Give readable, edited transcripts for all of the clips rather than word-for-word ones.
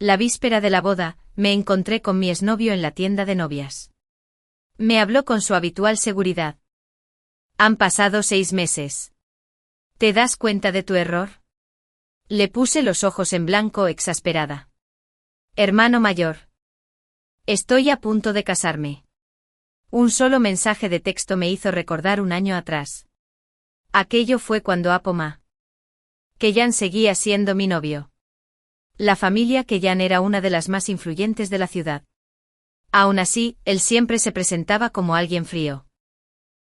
La víspera de la boda, me encontré con mi exnovio en la tienda de novias. Me habló con su habitual seguridad. Han pasado 6 meses. ¿Te das cuenta de tu error? Le puse los ojos en blanco exasperada. Hermano mayor. Estoy a punto de casarme. Un solo mensaje de texto me hizo recordar un año atrás. Aquello fue cuando Apoma. Kellyan seguía siendo mi novio. La familia Kellyan era una de las más influyentes de la ciudad. Aún así, él siempre se presentaba como alguien frío.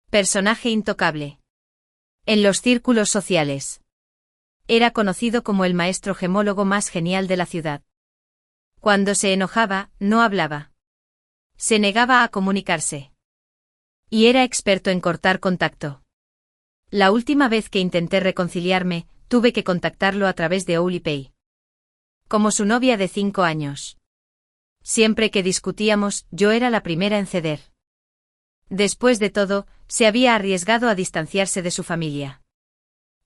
Personaje intocable. En los círculos sociales. Era conocido como el maestro gemólogo más genial de la ciudad. Cuando se enojaba, no hablaba. Se negaba a comunicarse. Y era experto en cortar contacto. La última vez que intenté reconciliarme, tuve que contactarlo a través de Oulipe. Como su novia de 5 años. Siempre que discutíamos, yo era la primera en ceder. Después de todo, se había arriesgado a distanciarse de su familia.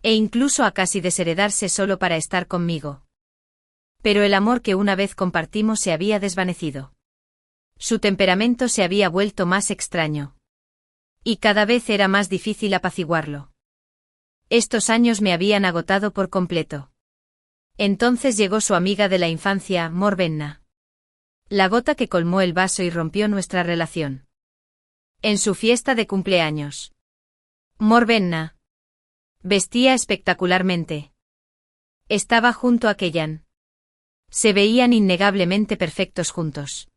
E incluso a casi desheredarse solo para estar conmigo. Pero el amor que una vez compartimos se había desvanecido. Su temperamento se había vuelto más extraño. Y cada vez era más difícil apaciguarlo. Estos años me habían agotado por completo. Entonces llegó su amiga de la infancia, Morvenna. La gota que colmó el vaso y rompió nuestra relación. En su fiesta de cumpleaños. Morvenna. Vestía espectacularmente. Estaba junto a Kellyan. Se veían innegablemente perfectos juntos.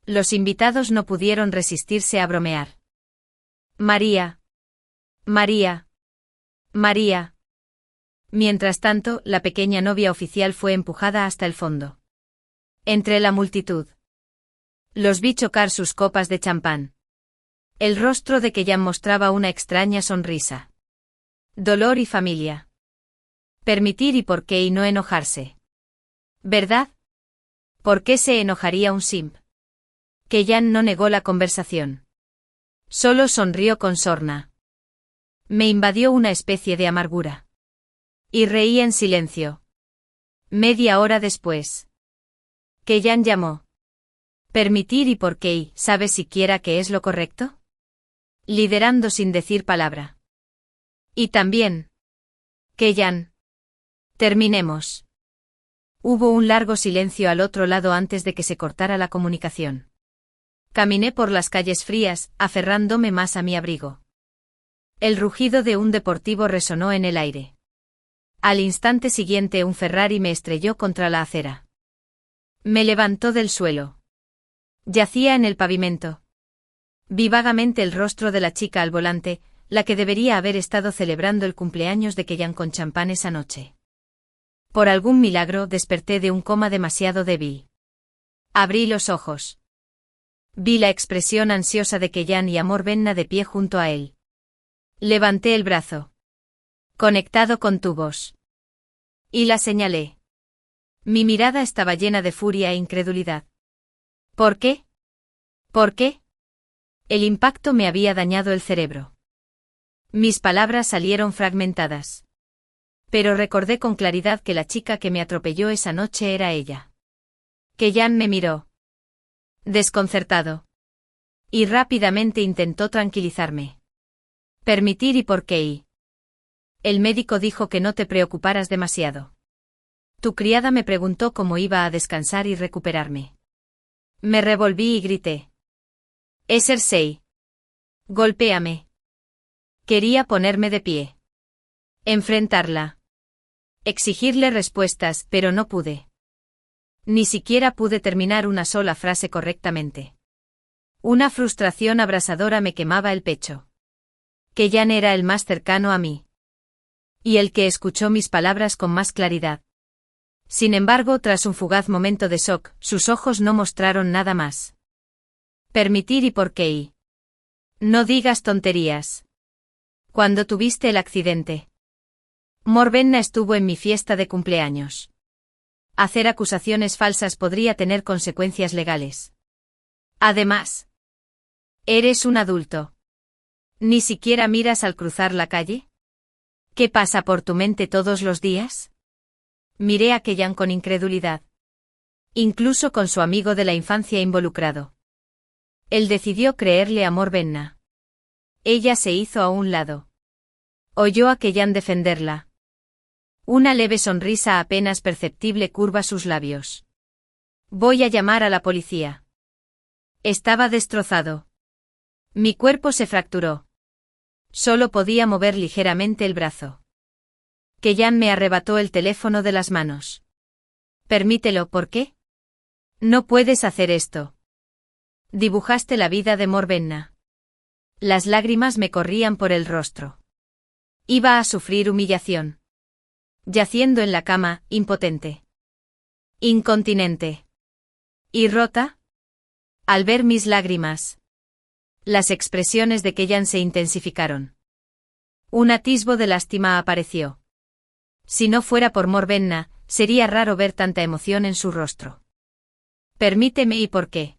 Los invitados no pudieron resistirse a bromear. María. María. María. Mientras tanto, la pequeña novia oficial fue empujada hasta el fondo. Entre la multitud. Los vi chocar sus copas de champán. El rostro de Kellyan mostraba una extraña sonrisa. Dolor y familia. Permitir y por qué y no enojarse. ¿Verdad? ¿Por qué se enojaría un simp? Kellyan no negó la conversación. Solo sonrió con sorna. Me invadió una especie de amargura. Y reí en silencio. Media hora después. Kellyan llamó. Permitir y por qué y, ¿sabes siquiera qué es lo correcto? Liderando sin decir palabra. Y también. Kellyan. Terminemos. Hubo un largo silencio al otro lado antes de que se cortara la comunicación. Caminé por las calles frías, aferrándome más a mi abrigo. El rugido de un deportivo resonó en el aire. Al instante siguiente un Ferrari me estrelló contra la acera. Me levantó del suelo. Yacía en el pavimento. Vi vagamente el rostro de la chica al volante, la que debería haber estado celebrando el cumpleaños de Kellyan con champán esa noche. Por algún milagro desperté de un coma demasiado débil. Abrí los ojos. Vi la expresión ansiosa de Kellyan y a Morvenna de pie junto a él. Levanté el brazo. Conectado con tubos. Y la señalé. Mi mirada estaba llena de furia e incredulidad. ¿Por qué? ¿Por qué? El impacto me había dañado el cerebro. Mis palabras salieron fragmentadas. Pero recordé con claridad que la chica que me atropelló esa noche era ella. Kellyan me miró. Desconcertado. Y rápidamente intentó tranquilizarme. Permitir y por qué y. El médico dijo que no te preocuparas demasiado. Tu criada me preguntó cómo iba a descansar y recuperarme. Me revolví y grité. Es Cersei. Golpéame. Quería ponerme de pie. Enfrentarla. Exigirle respuestas, pero no pude. Ni siquiera pude terminar una sola frase correctamente. Una frustración abrasadora me quemaba el pecho. Kellyan era el más cercano a mí. Y el que escuchó mis palabras con más claridad. Sin embargo, tras un fugaz momento de shock, sus ojos no mostraron nada más. Permitir y por qué y. No digas tonterías. ¿Cuándo tuviste el accidente? Morvenna estuvo en mi fiesta de cumpleaños. Hacer acusaciones falsas podría tener consecuencias legales. Además, eres un adulto. ¿Ni siquiera miras al cruzar la calle? ¿Qué pasa por tu mente todos los días? Miré a Kellyan con incredulidad. incluso con su amigo de la infancia involucrado. Él decidió creerle a Morvenna. Ella se hizo a un lado. Oyó a Kellyan defenderla. Una leve sonrisa apenas perceptible curva sus labios. Voy a llamar a la policía. Estaba destrozado. Mi cuerpo se fracturó. Solo podía mover ligeramente el brazo. Kellyan me arrebató el teléfono de las manos. Permítelo, ¿por qué? No puedes hacer esto. Dibujaste la vida de Morvenna. Las lágrimas me corrían por el rostro. Iba a sufrir humillación. Yaciendo en la cama, impotente. Incontinente. ¿Y rota? Al ver mis lágrimas. Las expresiones de Kellyan se intensificaron. Un atisbo de lástima apareció. Si no fuera por Morvenna, sería raro ver tanta emoción en su rostro. Permíteme, ¿y por qué?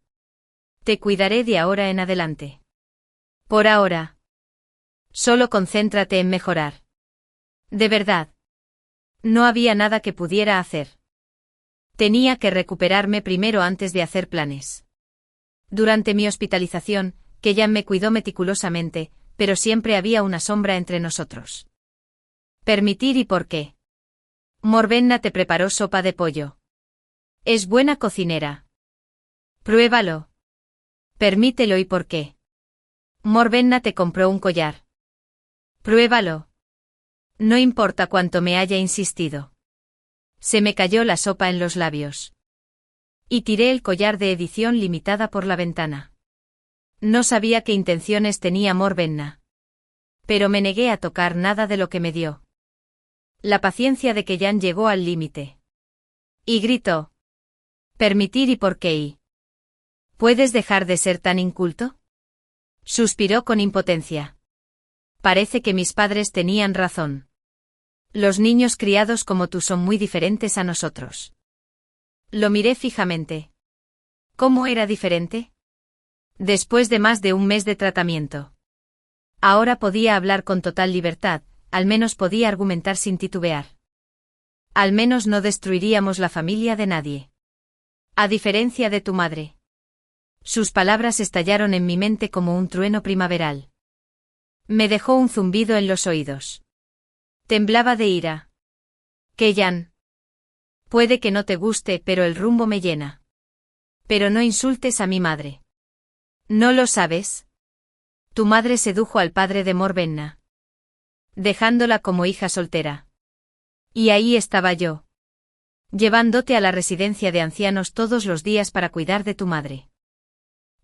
Te cuidaré de ahora en adelante. Por ahora. Solo concéntrate en mejorar. De verdad. No había nada que pudiera hacer. Tenía que recuperarme primero antes de hacer planes. Durante mi hospitalización, Kellyan me cuidó meticulosamente, pero siempre había una sombra entre nosotros. Permitir, ¿y por qué? Morvenna te preparó sopa de pollo. Es buena cocinera. Pruébalo. Permítelo, ¿y por qué? Morvenna te compró un collar. Pruébalo. No importa cuánto me haya insistido. Se me cayó la sopa en los labios. Y tiré el collar de edición limitada por la ventana. No sabía qué intenciones tenía Morvenna. Pero me negué a tocar nada de lo que me dio. La paciencia de Kellyan llegó al límite. Y gritó. Permitir, ¿y por qué? ¿Y puedes dejar de ser tan inculto? Suspiró con impotencia. Parece que mis padres tenían razón. Los niños criados como tú son muy diferentes a nosotros. Lo miré fijamente. ¿Cómo era diferente? Después de más de un mes de tratamiento. Ahora podía hablar con total libertad, al menos podía argumentar sin titubear. Al menos no destruiríamos la familia de nadie. A diferencia de tu madre. Sus palabras estallaron en mi mente como un trueno primaveral. Me dejó un zumbido en los oídos. Temblaba de ira. Kellyan. Puede que no te guste, pero el rumbo me llena. Pero no insultes a mi madre. ¿No lo sabes? Tu madre sedujo al padre de Morvenna. Dejándola como hija soltera. Y ahí estaba yo. Llevándote a la residencia de ancianos todos los días para cuidar de tu madre.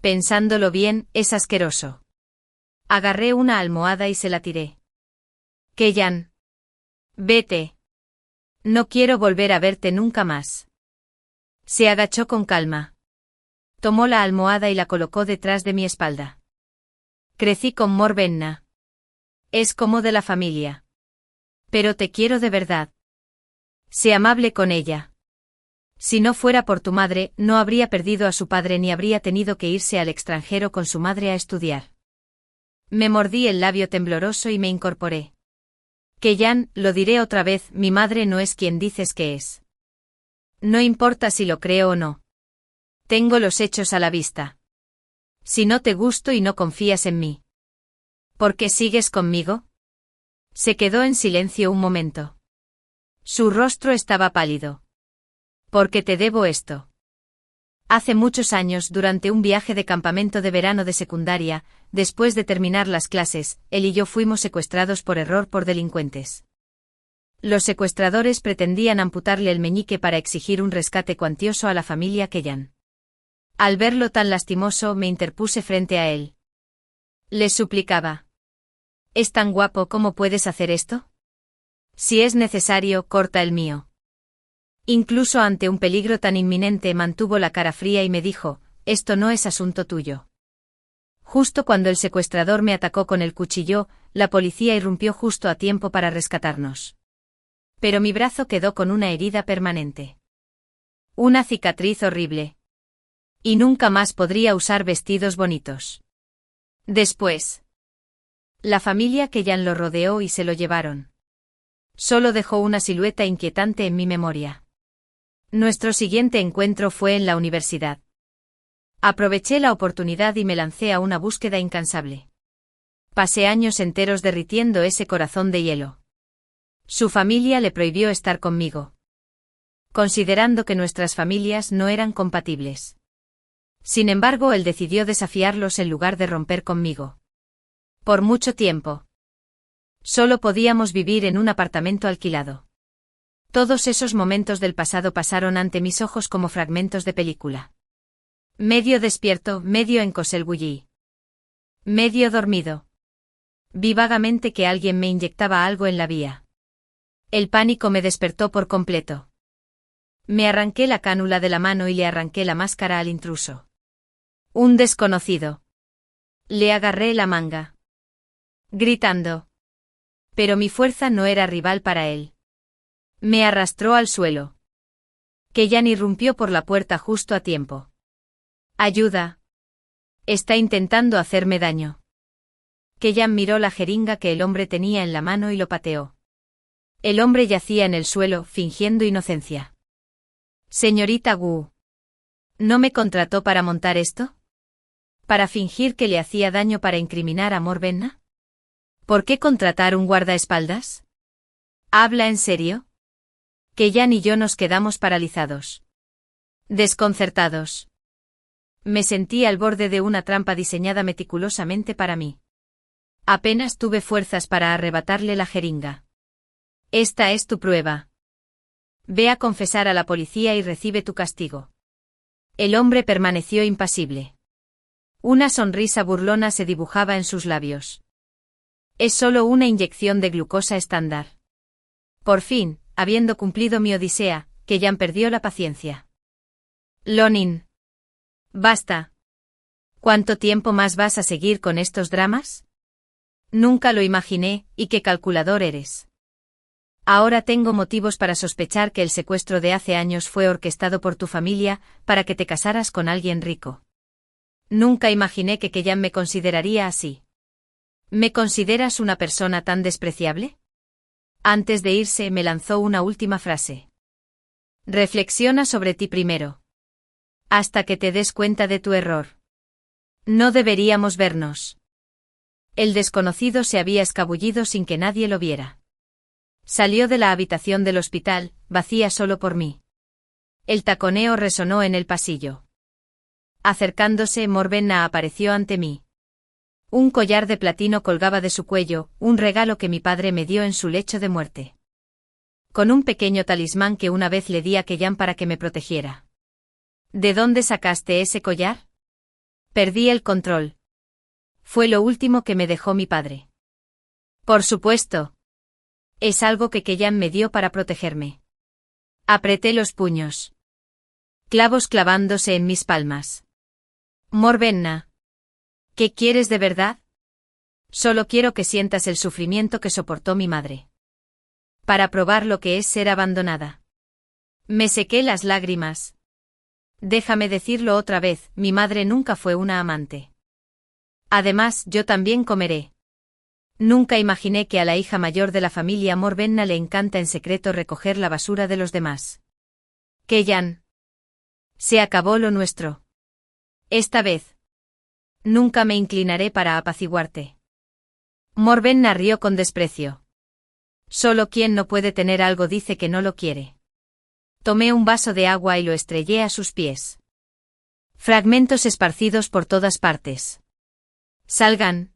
Pensándolo bien, es asqueroso. Agarré una almohada y se la tiré. Kellyan. Vete. No quiero volver a verte nunca más. Se agachó con calma. Tomó la almohada y la colocó detrás de mi espalda. Crecí con Morvenna. Es como de la familia. Pero te quiero de verdad. Sé amable con ella. Si no fuera por tu madre, no habría perdido a su padre ni habría tenido que irse al extranjero con su madre a estudiar. Me mordí el labio tembloroso y me incorporé. Kellyan, lo diré otra vez, mi madre no es quien dices que es. No importa si lo creo o no. Tengo los hechos a la vista. Si no te gusto y no confías en mí. ¿Por qué sigues conmigo? Se quedó en silencio un momento. Su rostro estaba pálido. Porque te debo esto. Hace muchos años, durante un viaje de campamento de verano de secundaria, después de terminar las clases, él y yo fuimos secuestrados por error por delincuentes. Los secuestradores pretendían amputarle el meñique para exigir un rescate cuantioso a la familia Kellyan. Al verlo tan lastimoso, me interpuse frente a él. Le suplicaba. ¿Es tan guapo como puedes hacer esto? Si es necesario, corta el mío. Incluso ante un peligro tan inminente mantuvo la cara fría y me dijo, esto no es asunto tuyo. Justo cuando el secuestrador me atacó con el cuchillo, la policía irrumpió justo a tiempo para rescatarnos. Pero mi brazo quedó con una herida permanente. Una cicatriz horrible. Y nunca más podría usar vestidos bonitos. Después. La familia Kellyan lo rodeó y se lo llevaron. Solo dejó una silueta inquietante en mi memoria. Nuestro siguiente encuentro fue en la universidad. Aproveché la oportunidad y me lancé a una búsqueda incansable. Pasé años enteros derritiendo ese corazón de hielo. Su familia le prohibió estar conmigo, considerando que nuestras familias no eran compatibles. Sin embargo, él decidió desafiarlos en lugar de romper conmigo. Por mucho tiempo. Solo podíamos vivir en un apartamento alquilado. Todos esos momentos del pasado pasaron ante mis ojos como fragmentos de película. Medio despierto, medio en Coselgullí. Medio dormido. Vi vagamente que alguien me inyectaba algo en la vía. El pánico me despertó por completo. Me arranqué la cánula de la mano y le arranqué la máscara al intruso. Un desconocido. Le agarré la manga, gritando. Pero mi fuerza no era rival para él. Me arrastró al suelo. Kellyan irrumpió por la puerta justo a tiempo. Ayuda. Está intentando hacerme daño. Kellyan miró la jeringa que el hombre tenía en la mano y lo pateó. El hombre yacía en el suelo, fingiendo inocencia. Señorita Wu. ¿No me contrató para montar esto? ¿Para fingir que le hacía daño para incriminar a Morbenna? ¿Por qué contratar un guardaespaldas? ¿Habla en serio? Kellyan y yo nos quedamos paralizados. Desconcertados. Me sentí al borde de una trampa diseñada meticulosamente para mí. Apenas tuve fuerzas para arrebatarle la jeringa. Esta es tu prueba. Ve a confesar a la policía y recibe tu castigo. El hombre permaneció impasible. Una sonrisa burlona se dibujaba en sus labios. Es solo una inyección de glucosa estándar. Por fin, habiendo cumplido mi odisea, Kellyan perdió la paciencia. Lonin. Basta. ¿Cuánto tiempo más vas a seguir con estos dramas? Nunca lo imaginé, y qué calculador eres. Ahora tengo motivos para sospechar que el secuestro de hace años fue orquestado por tu familia, para que te casaras con alguien rico. Nunca imaginé que Kellyan me consideraría así. ¿Me consideras una persona tan despreciable? Antes de irse me lanzó una última frase. Reflexiona sobre ti primero. Hasta que te des cuenta de tu error. No deberíamos vernos. El desconocido se había escabullido sin que nadie lo viera. Salió de la habitación del hospital, vacía solo por mí. El taconeo resonó en el pasillo. Acercándose, Morbenna apareció ante mí. Un collar de platino colgaba de su cuello, un regalo que mi padre me dio en su lecho de muerte. Con un pequeño talismán que una vez le di a Kellyan para que me protegiera. ¿De dónde sacaste ese collar? Perdí el control. Fue lo último que me dejó mi padre. Por supuesto. Es algo que Kellyan me dio para protegerme. Apreté los puños. Clavos clavándose en mis palmas. Morbenna. ¿Qué quieres de verdad? Solo quiero que sientas el sufrimiento que soportó mi madre. Para probar lo que es ser abandonada. Me sequé las lágrimas. Déjame decirlo otra vez, mi madre nunca fue una amante. Además, yo también comeré. Nunca imaginé que a la hija mayor de la familia Morbenna le encanta en secreto recoger la basura de los demás. Kellyan. Se acabó lo nuestro. Esta vez. Nunca me inclinaré para apaciguarte. Morbenna rió con desprecio. Solo quien no puede tener algo dice que no lo quiere. Tomé un vaso de agua y lo estrellé a sus pies. Fragmentos esparcidos por todas partes. Salgan.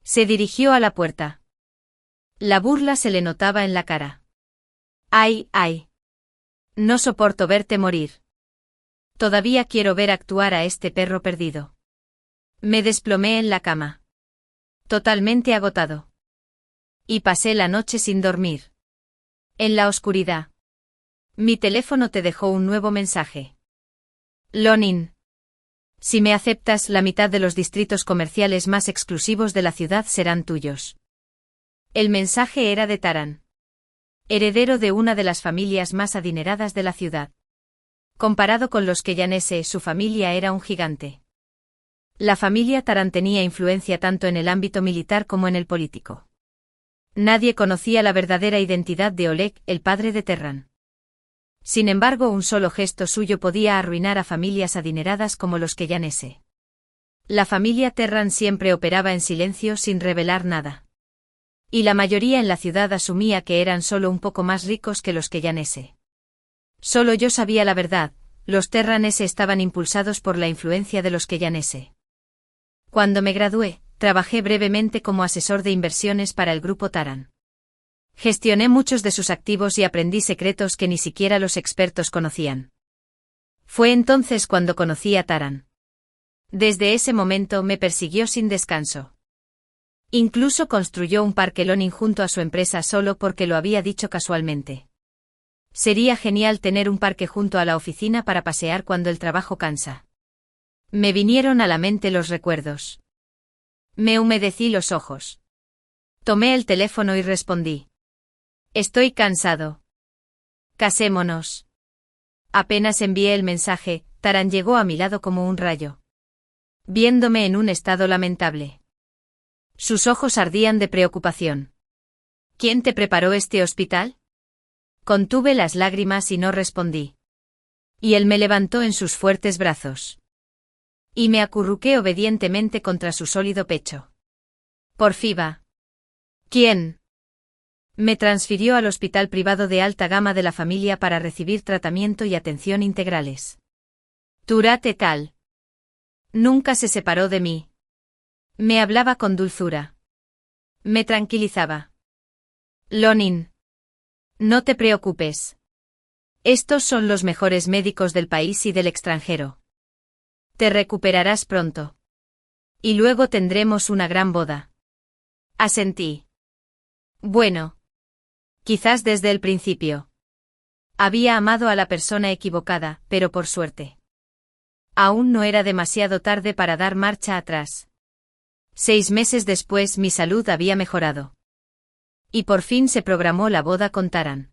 Se dirigió a la puerta. La burla se le notaba en la cara. ¡Ay, ay! No soporto verte morir. Todavía quiero ver actuar a este perro perdido. Me desplomé en la cama. Totalmente agotado. Y pasé la noche sin dormir. En la oscuridad. Mi teléfono te dejó un nuevo mensaje. Lonin. Si me aceptas, la mitad de los distritos comerciales más exclusivos de la ciudad serán tuyos. El mensaje era de Taran. Heredero de una de las familias más adineradas de la ciudad. Comparado con los Kellanese, su familia era un gigante. La familia Taran tenía influencia tanto en el ámbito militar como en el político. Nadie conocía la verdadera identidad de Oleg, el padre de Terran. Sin embargo, un solo gesto suyo podía arruinar a familias adineradas como los Kellanese. La familia Terran siempre operaba en silencio sin revelar nada. Y la mayoría en la ciudad asumía que eran solo un poco más ricos que los Kellanese. Solo yo sabía la verdad, los Terranese estaban impulsados por la influencia de los Kellanese. Cuando me gradué, trabajé brevemente como asesor de inversiones para el grupo Taran. Gestioné muchos de sus activos y aprendí secretos que ni siquiera los expertos conocían. Fue entonces cuando conocí a Taran. Desde ese momento me persiguió sin descanso. Incluso construyó un parque Lonin junto a su empresa solo porque lo había dicho casualmente. Sería genial tener un parque junto a la oficina para pasear cuando el trabajo cansa. Me vinieron a la mente los recuerdos. Me humedecí los ojos. Tomé el teléfono y respondí. Estoy cansado. Casémonos. Apenas envié el mensaje, Taran llegó a mi lado como un rayo. Viéndome en un estado lamentable. Sus ojos ardían de preocupación. ¿Quién te preparó este hospital? Contuve las lágrimas y no respondí. Y él me levantó en sus fuertes brazos. Y me acurruqué obedientemente contra su sólido pecho. Porfiba. ¿Quién? Me transfirió al hospital privado de alta gama de la familia para recibir tratamiento y atención integrales. Turat et al. Nunca se separó de mí. Me hablaba con dulzura. Me tranquilizaba. Lonin. No te preocupes. Estos son los mejores médicos del país y del extranjero. Te recuperarás pronto. Y luego tendremos una gran boda. Asentí. Bueno. Quizás desde el principio. Había amado a la persona equivocada, pero por suerte. Aún no era demasiado tarde para dar marcha atrás. 6 meses después mi salud había mejorado. Y por fin se programó la boda con Taran.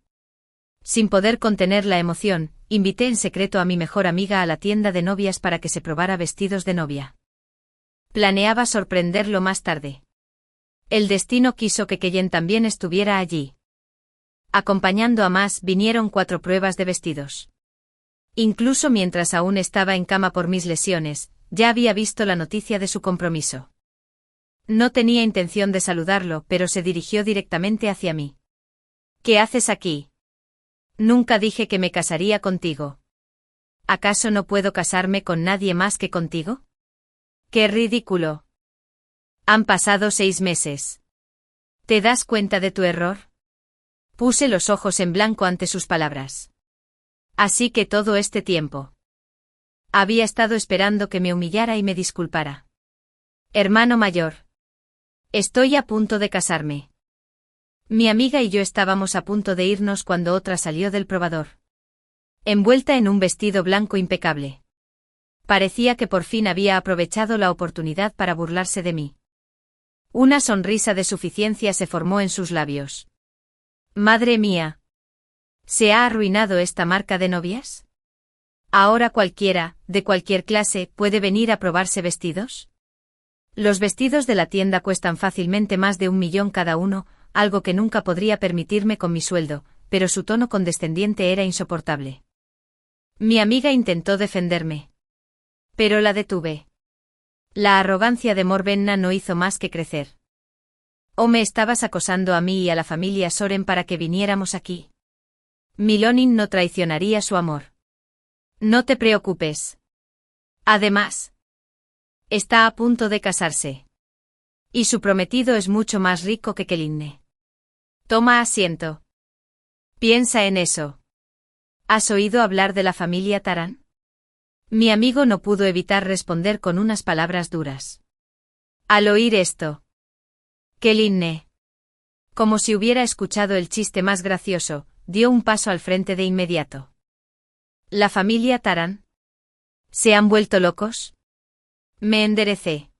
Sin poder contener la emoción, invité en secreto a mi mejor amiga a la tienda de novias para que se probara vestidos de novia. Planeaba sorprenderlo más tarde. El destino quiso que Kellen también estuviera allí. Acompañando a Mas vinieron 4 pruebas de vestidos. Incluso mientras aún estaba en cama por mis lesiones, ya había visto la noticia de su compromiso. No tenía intención de saludarlo, pero se dirigió directamente hacia mí. ¿Qué haces aquí? Nunca dije que me casaría contigo. ¿Acaso no puedo casarme con nadie más que contigo? ¡Qué ridículo! Han pasado 6 meses. ¿Te das cuenta de tu error? Puse los ojos en blanco ante sus palabras. Así que todo este tiempo. Había estado esperando que me humillara y me disculpara. Hermano mayor. Estoy a punto de casarme. Mi amiga y yo estábamos a punto de irnos cuando otra salió del probador. Envuelta en un vestido blanco impecable. Parecía que por fin había aprovechado la oportunidad para burlarse de mí. Una sonrisa de suficiencia se formó en sus labios. Madre mía. ¿Se ha arruinado esta marca de novias? ¿Ahora cualquiera, de cualquier clase, puede venir a probarse vestidos? Los vestidos de la tienda cuestan fácilmente más de 1 millón cada uno, algo que nunca podría permitirme con mi sueldo, pero su tono condescendiente era insoportable. Mi amiga intentó defenderme. Pero la detuve. La arrogancia de Morvenna no hizo más que crecer. ¿O me estabas acosando a mí y a la familia Soren para que viniéramos aquí? Lonin no traicionaría su amor. No te preocupes. Además, está a punto de casarse. Y su prometido es mucho más rico que Kelinne. Toma asiento. Piensa en eso. ¿Has oído hablar de la familia Taran? Mi amigo no pudo evitar responder con unas palabras duras. Al oír esto. Kelinne. Como si hubiera escuchado el chiste más gracioso, dio un paso al frente de inmediato. ¿La familia Taran? ¿Se han vuelto locos? Me enderecé.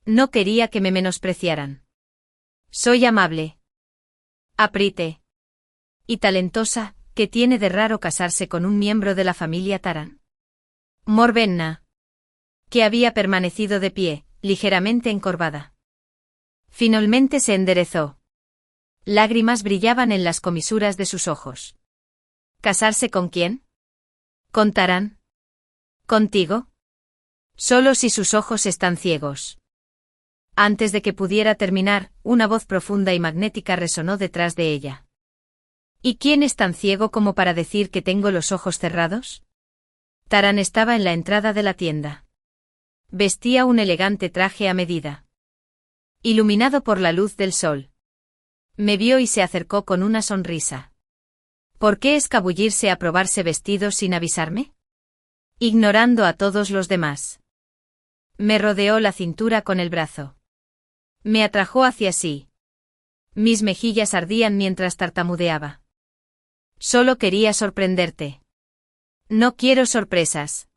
No quería que me menospreciaran. Soy amable. Apriete. Y talentosa, ¿qué tiene de raro casarse con un miembro de la familia Taran? Morvenna. Que había permanecido de pie, ligeramente encorvada. Finalmente se enderezó. Lágrimas brillaban en las comisuras de sus ojos. ¿Casarse con quién? ¿Con Taran? ¿Contigo? Solo si sus ojos están ciegos. Antes de que pudiera terminar, una voz profunda y magnética resonó detrás de ella. ¿Y quién es tan ciego como para decir que tengo los ojos cerrados? Taran estaba en la entrada de la tienda. Vestía un elegante traje a medida, iluminado por la luz del sol. Me vio y se acercó con una sonrisa. ¿Por qué escabullirse a probarse vestidos sin avisarme? Ignorando a todos los demás. Me rodeó la cintura con el brazo. Me atrajo hacia sí. Mis mejillas ardían mientras tartamudeaba. Solo quería sorprenderte. No quiero sorpresas.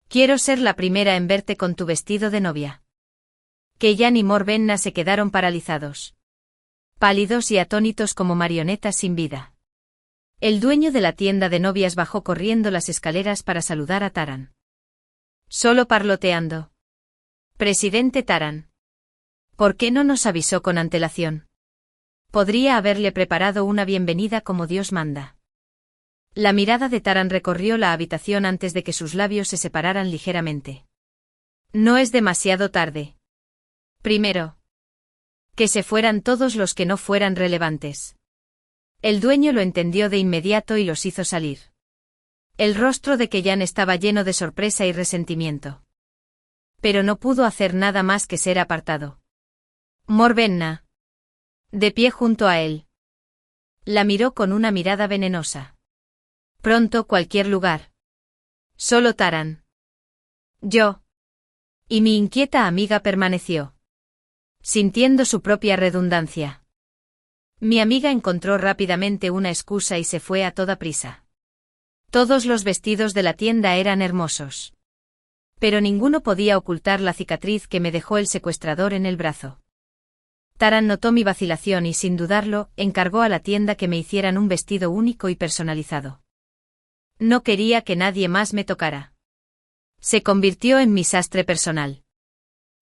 Quiero ser la primera en verte con tu vestido de novia. Kellan y Morvenna se quedaron paralizados. Pálidos y atónitos como marionetas sin vida. El dueño de la tienda de novias bajó corriendo las escaleras para saludar a Taran. Solo parloteando. Presidente Taran. ¿Por qué no nos avisó con antelación? Podría haberle preparado una bienvenida como Dios manda. La mirada de Taran recorrió la habitación antes de que sus labios se separaran ligeramente. No es demasiado tarde. Primero. Que se fueran todos los que no fueran relevantes. El dueño lo entendió de inmediato y los hizo salir. El rostro de Kellan estaba lleno de sorpresa y resentimiento. Pero no pudo hacer nada más que ser apartado. Morvenna. De pie junto a él. La miró con una mirada venenosa. Pronto cualquier lugar. Solo Taran. Yo. Y mi inquieta amiga permaneció. Sintiendo su propia redundancia. Mi amiga encontró rápidamente una excusa y se fue a toda prisa. Todos los vestidos de la tienda eran hermosos. Pero ninguno podía ocultar la cicatriz que me dejó el secuestrador en el brazo. Taran notó mi vacilación y sin dudarlo, encargó a la tienda que me hicieran un vestido único y personalizado. No quería que nadie más me tocara. Se convirtió en mi sastre personal.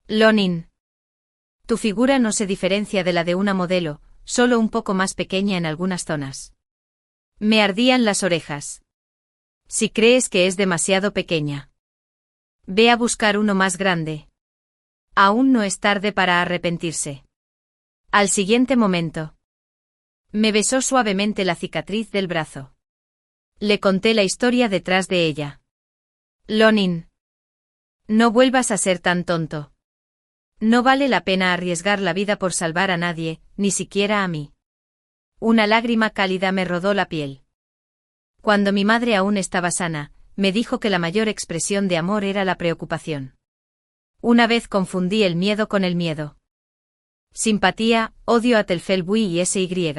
Lonin. Tu figura no se diferencia de la de una modelo, solo un poco más pequeña en algunas zonas. Me ardían las orejas. Si crees que es demasiado pequeña, ve a buscar uno más grande. Aún no es tarde para arrepentirse. Al siguiente momento. Me besó suavemente la cicatriz del brazo. Le conté la historia detrás de ella. Lonin. No vuelvas a ser tan tonto. No vale la pena arriesgar la vida por salvar a nadie, ni siquiera a mí. Una lágrima cálida me rodó la piel. Cuando mi madre aún estaba sana, me dijo que la mayor expresión de amor era la preocupación. Una vez confundí el miedo con el miedo. Simpatía, odio a Telfelbui y SY.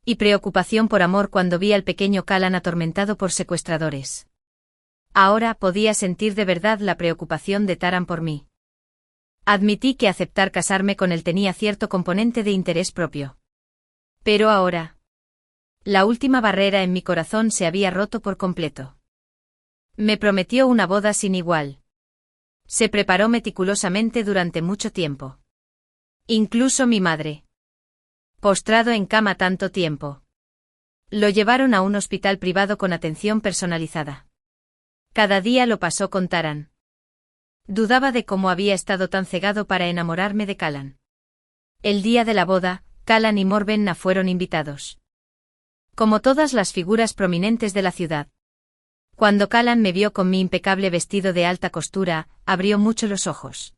Y preocupación por amor cuando vi al pequeño Callan atormentado por secuestradores. Ahora podía sentir de verdad la preocupación de Taran por mí. Admití que aceptar casarme con él tenía cierto componente de interés propio. Pero ahora. La última barrera en mi corazón se había roto por completo. Me prometió una boda sin igual. Se preparó meticulosamente durante mucho tiempo. Incluso mi madre. Postrado en cama tanto tiempo. Lo llevaron a un hospital privado con atención personalizada. Cada día lo pasó con Taran. Dudaba de cómo había estado tan cegado para enamorarme de Callan. El día de la boda, Callan y Morvenna fueron invitados. Como todas las figuras prominentes de la ciudad. Cuando Callan me vio con mi impecable vestido de alta costura, abrió mucho los ojos.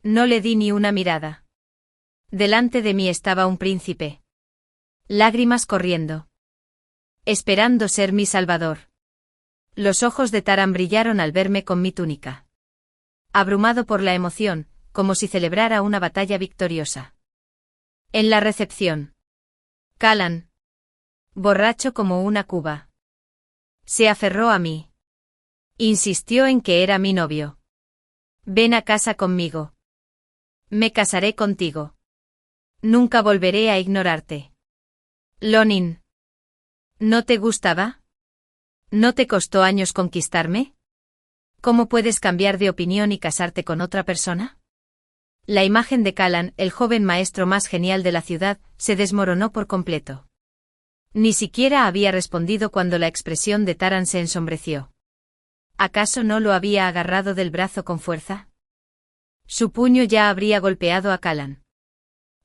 No le di ni una mirada. Delante de mí estaba un príncipe. Lágrimas corriendo. Esperando ser mi salvador. Los ojos de Taran brillaron al verme con mi túnica. Abrumado por la emoción, como si celebrara una batalla victoriosa. En la recepción. Callan. Borracho como una cuba. Se aferró a mí. Insistió en que era mi novio. Ven a casa conmigo. Me casaré contigo. Nunca volveré a ignorarte. Lonin. ¿No te gustaba? ¿No te costó años conquistarme? ¿Cómo puedes cambiar de opinión y casarte con otra persona? La imagen de Callan, el joven maestro más genial de la ciudad, se desmoronó por completo. Ni siquiera había respondido cuando la expresión de Taran se ensombreció. ¿Acaso no lo había agarrado del brazo con fuerza? Su puño ya habría golpeado a Callan.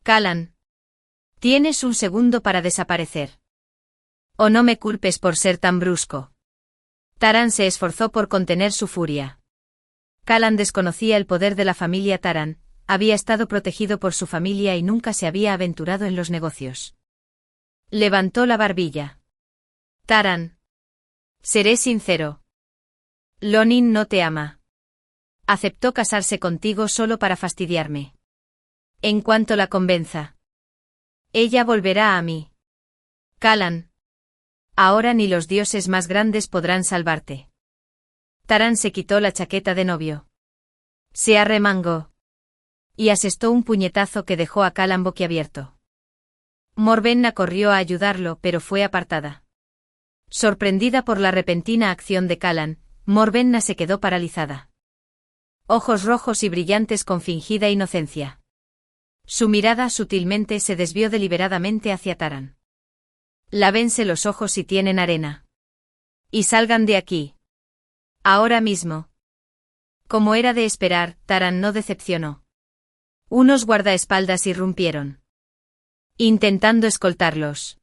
Callan. Tienes un segundo para desaparecer. O no me culpes por ser tan brusco. Taran se esforzó por contener su furia. Callan desconocía el poder de la familia Taran, había estado protegido por su familia y nunca se había aventurado en los negocios. Levantó la barbilla. Taran. Seré sincero. Lonin no te ama. Aceptó casarse contigo solo para fastidiarme. En cuanto la convenza, ella volverá a mí. Callan. Ahora ni los dioses más grandes podrán salvarte. Taran se quitó la chaqueta de novio. Se arremangó. Y asestó un puñetazo que dejó a Callan boquiabierto. Morvenna corrió a ayudarlo, pero fue apartada. Sorprendida por la repentina acción de Callan, Morvenna se quedó paralizada. Ojos rojos y brillantes con fingida inocencia. Su mirada sutilmente se desvió deliberadamente hacia Taran. Lávense los ojos si tienen arena. Y salgan de aquí. Ahora mismo. Como era de esperar, Taran no decepcionó. Unos guardaespaldas irrumpieron, intentando escoltarlos.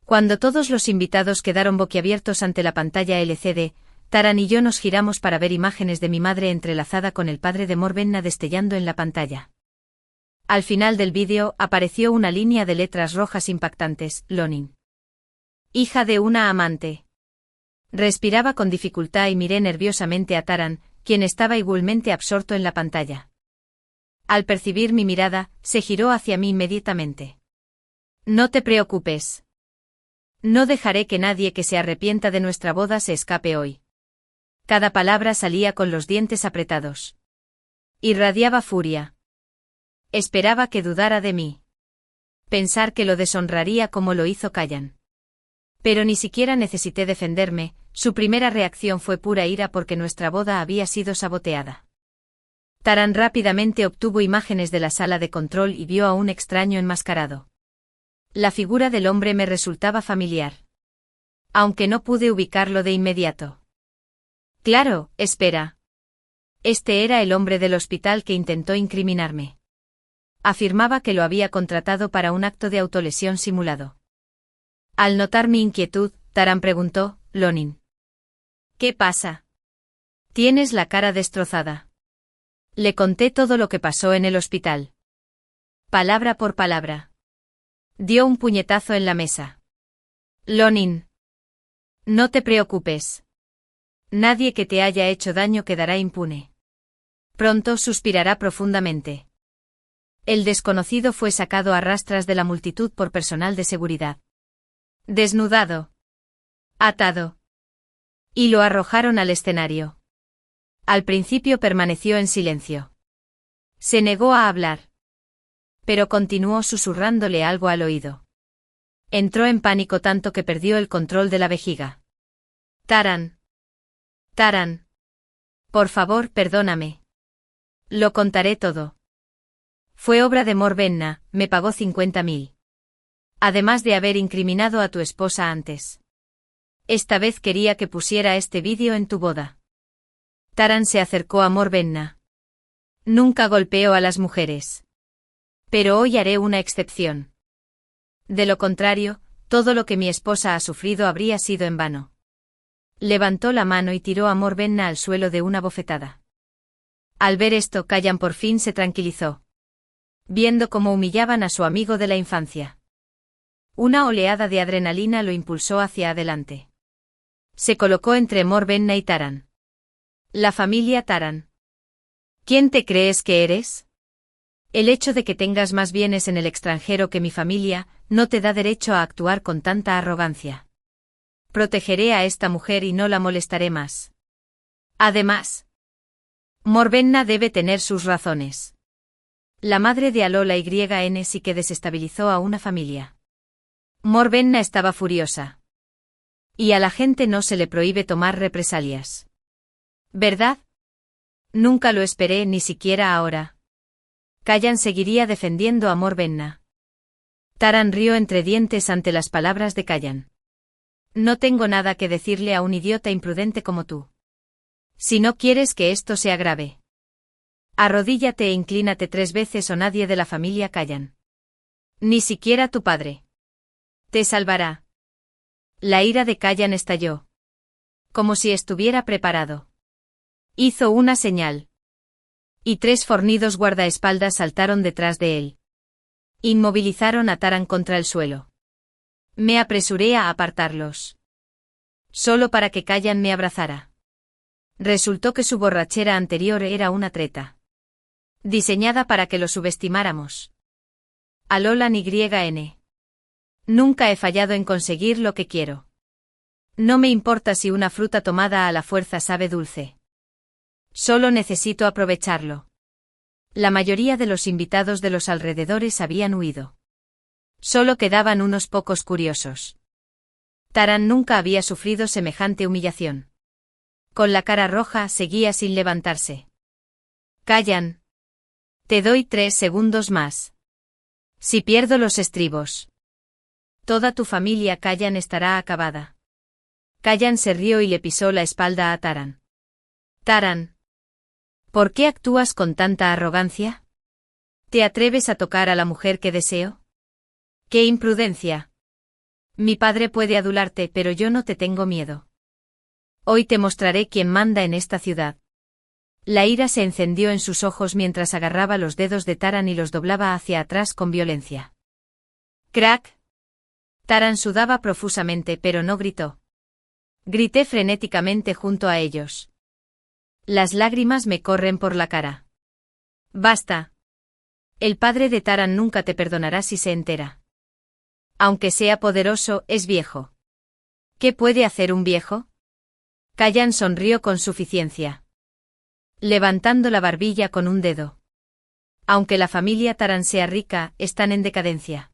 Cuando todos los invitados quedaron boquiabiertos ante la pantalla LCD, Taran y yo nos giramos para ver imágenes de mi madre entrelazada con el padre de Morvenna destellando en la pantalla. Al final del vídeo apareció una línea de letras rojas impactantes: Lonin. Hija de una amante. Respiraba con dificultad y miré nerviosamente a Taran, quien estaba igualmente absorto en la pantalla. Al percibir mi mirada, se giró hacia mí inmediatamente. No te preocupes. No dejaré que nadie que se arrepienta de nuestra boda se escape hoy. Cada palabra salía con los dientes apretados. Irradiaba furia. Esperaba que dudara de mí. Pensar que lo deshonraría como lo hizo Callan. Pero ni siquiera necesité defenderme, su primera reacción fue pura ira porque nuestra boda había sido saboteada. Taran rápidamente obtuvo imágenes de la sala de control y vio a un extraño enmascarado. La figura del hombre me resultaba familiar. Aunque no pude ubicarlo de inmediato. Claro, espera. Este era el hombre del hospital que intentó incriminarme. Afirmaba que lo había contratado para un acto de autolesión simulado. Al notar mi inquietud, Taran preguntó: Lonin. ¿Qué pasa? Tienes la cara destrozada. Le conté todo lo que pasó en el hospital. Palabra por palabra. Dio un puñetazo en la mesa. Lonin. No te preocupes. Nadie que te haya hecho daño quedará impune. Pronto suspirará profundamente. El desconocido fue sacado a rastras de la multitud por personal de seguridad. Desnudado. Atado. Y lo arrojaron al escenario. Al principio permaneció en silencio. Se negó a hablar. Pero continuó susurrándole algo al oído. Entró en pánico tanto que perdió el control de la vejiga. Taran. Taran. Por favor, perdóname. Lo contaré todo. Fue obra de Morvenna, me pagó 50.000. Además de haber incriminado a tu esposa antes. Esta vez quería que pusiera este vídeo en tu boda. Taran se acercó a Morvenna. Nunca golpeo a las mujeres. Pero hoy haré una excepción. De lo contrario, todo lo que mi esposa ha sufrido habría sido en vano. Levantó la mano y tiró a Morvenna al suelo de una bofetada. Al ver esto, Callan por fin se tranquilizó. Viendo cómo humillaban a su amigo de la infancia. Una oleada de adrenalina lo impulsó hacia adelante. Se colocó entre Morvenna y Taran. La familia Taran. ¿Quién te crees que eres? El hecho de que tengas más bienes en el extranjero que mi familia, no te da derecho a actuar con tanta arrogancia. Protegeré a esta mujer y no la molestaré más. Además, Morvenna debe tener sus razones. La madre de Alola YN sí que desestabilizó a una familia. Morvenna estaba furiosa. Y a la gente no se le prohíbe tomar represalias. ¿Verdad? Nunca lo esperé, ni siquiera ahora. Callan seguiría defendiendo a Morvenna. Taran rió entre dientes ante las palabras de Kayan. No tengo nada que decirle a un idiota imprudente como tú. Si no quieres que esto sea grave, arrodíllate e inclínate 3 veces o nadie de la familia Kayan. Ni siquiera tu padre te salvará. La ira de Kayan estalló. Como si estuviera preparado. Hizo una señal. Y 3 fornidos guardaespaldas saltaron detrás de él. Inmovilizaron a Taran contra el suelo. Me apresuré a apartarlos. Solo para que Kayan me abrazara. Resultó que su borrachera anterior era una treta. Diseñada para que lo subestimáramos. Alolan YN. Nunca he fallado en conseguir lo que quiero. No me importa si una fruta tomada a la fuerza sabe dulce. Solo necesito aprovecharlo. La mayoría de los invitados de los alrededores habían huido. Solo quedaban unos pocos curiosos. Taran nunca había sufrido semejante humillación. Con la cara roja seguía sin levantarse. Kayan. Te doy 3 segundos más. Si pierdo los estribos, toda tu familia Kayan estará acabada. Kayan se rió y le pisó la espalda a Taran. Taran. ¿Por qué actúas con tanta arrogancia? ¿Te atreves a tocar a la mujer que deseo? ¡Qué imprudencia! Mi padre puede adularte, pero yo no te tengo miedo. Hoy te mostraré quién manda en esta ciudad. La ira se encendió en sus ojos mientras agarraba los dedos de Taran y los doblaba hacia atrás con violencia. ¡Crack! Taran sudaba profusamente, pero no gritó. Grité frenéticamente junto a ellos. Las lágrimas me corren por la cara. Basta. El padre de Taran nunca te perdonará si se entera. Aunque sea poderoso, es viejo. ¿Qué puede hacer un viejo? Kayan sonrió con suficiencia. Levantando la barbilla con un dedo. Aunque la familia Taran sea rica, están en decadencia.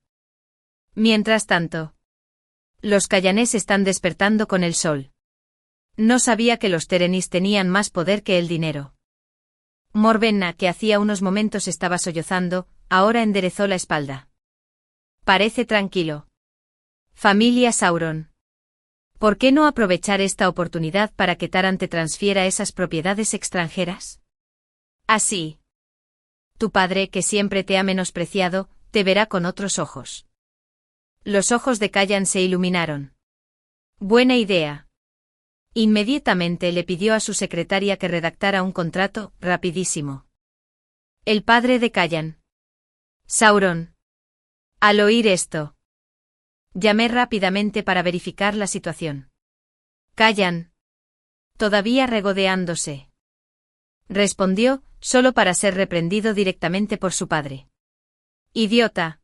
Mientras tanto, los Kayanés están despertando con el sol. No sabía que los Terenis tenían más poder que el dinero. Morvenna, que hacía unos momentos estaba sollozando, ahora enderezó la espalda. Parece tranquilo. Familia Sauron. ¿Por qué no aprovechar esta oportunidad para que Taran te transfiera esas propiedades extranjeras? Así, tu padre, que siempre te ha menospreciado, te verá con otros ojos. Los ojos de Kayan se iluminaron. Buena idea. Inmediatamente le pidió a su secretaria que redactara un contrato, rapidísimo. El padre de Kayan. Sauron. Al oír esto, llamé rápidamente para verificar la situación. Kayan. Todavía regodeándose. Respondió, solo para ser reprendido directamente por su padre. Idiota.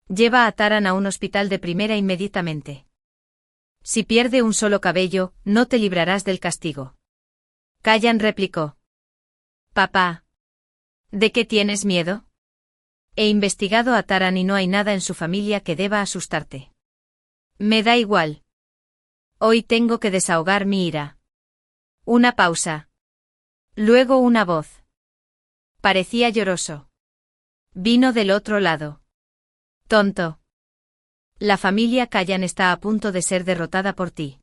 Lleva a Taran a un hospital de primera inmediatamente. Si pierde un solo cabello, no te librarás del castigo. Kayan replicó. Papá. ¿De qué tienes miedo? He investigado a Taran y no hay nada en su familia que deba asustarte. Me da igual. Hoy tengo que desahogar mi ira. Una pausa. Luego una voz. Parecía lloroso. Vino del otro lado. Tonto. La familia Kayan está a punto de ser derrotada por ti.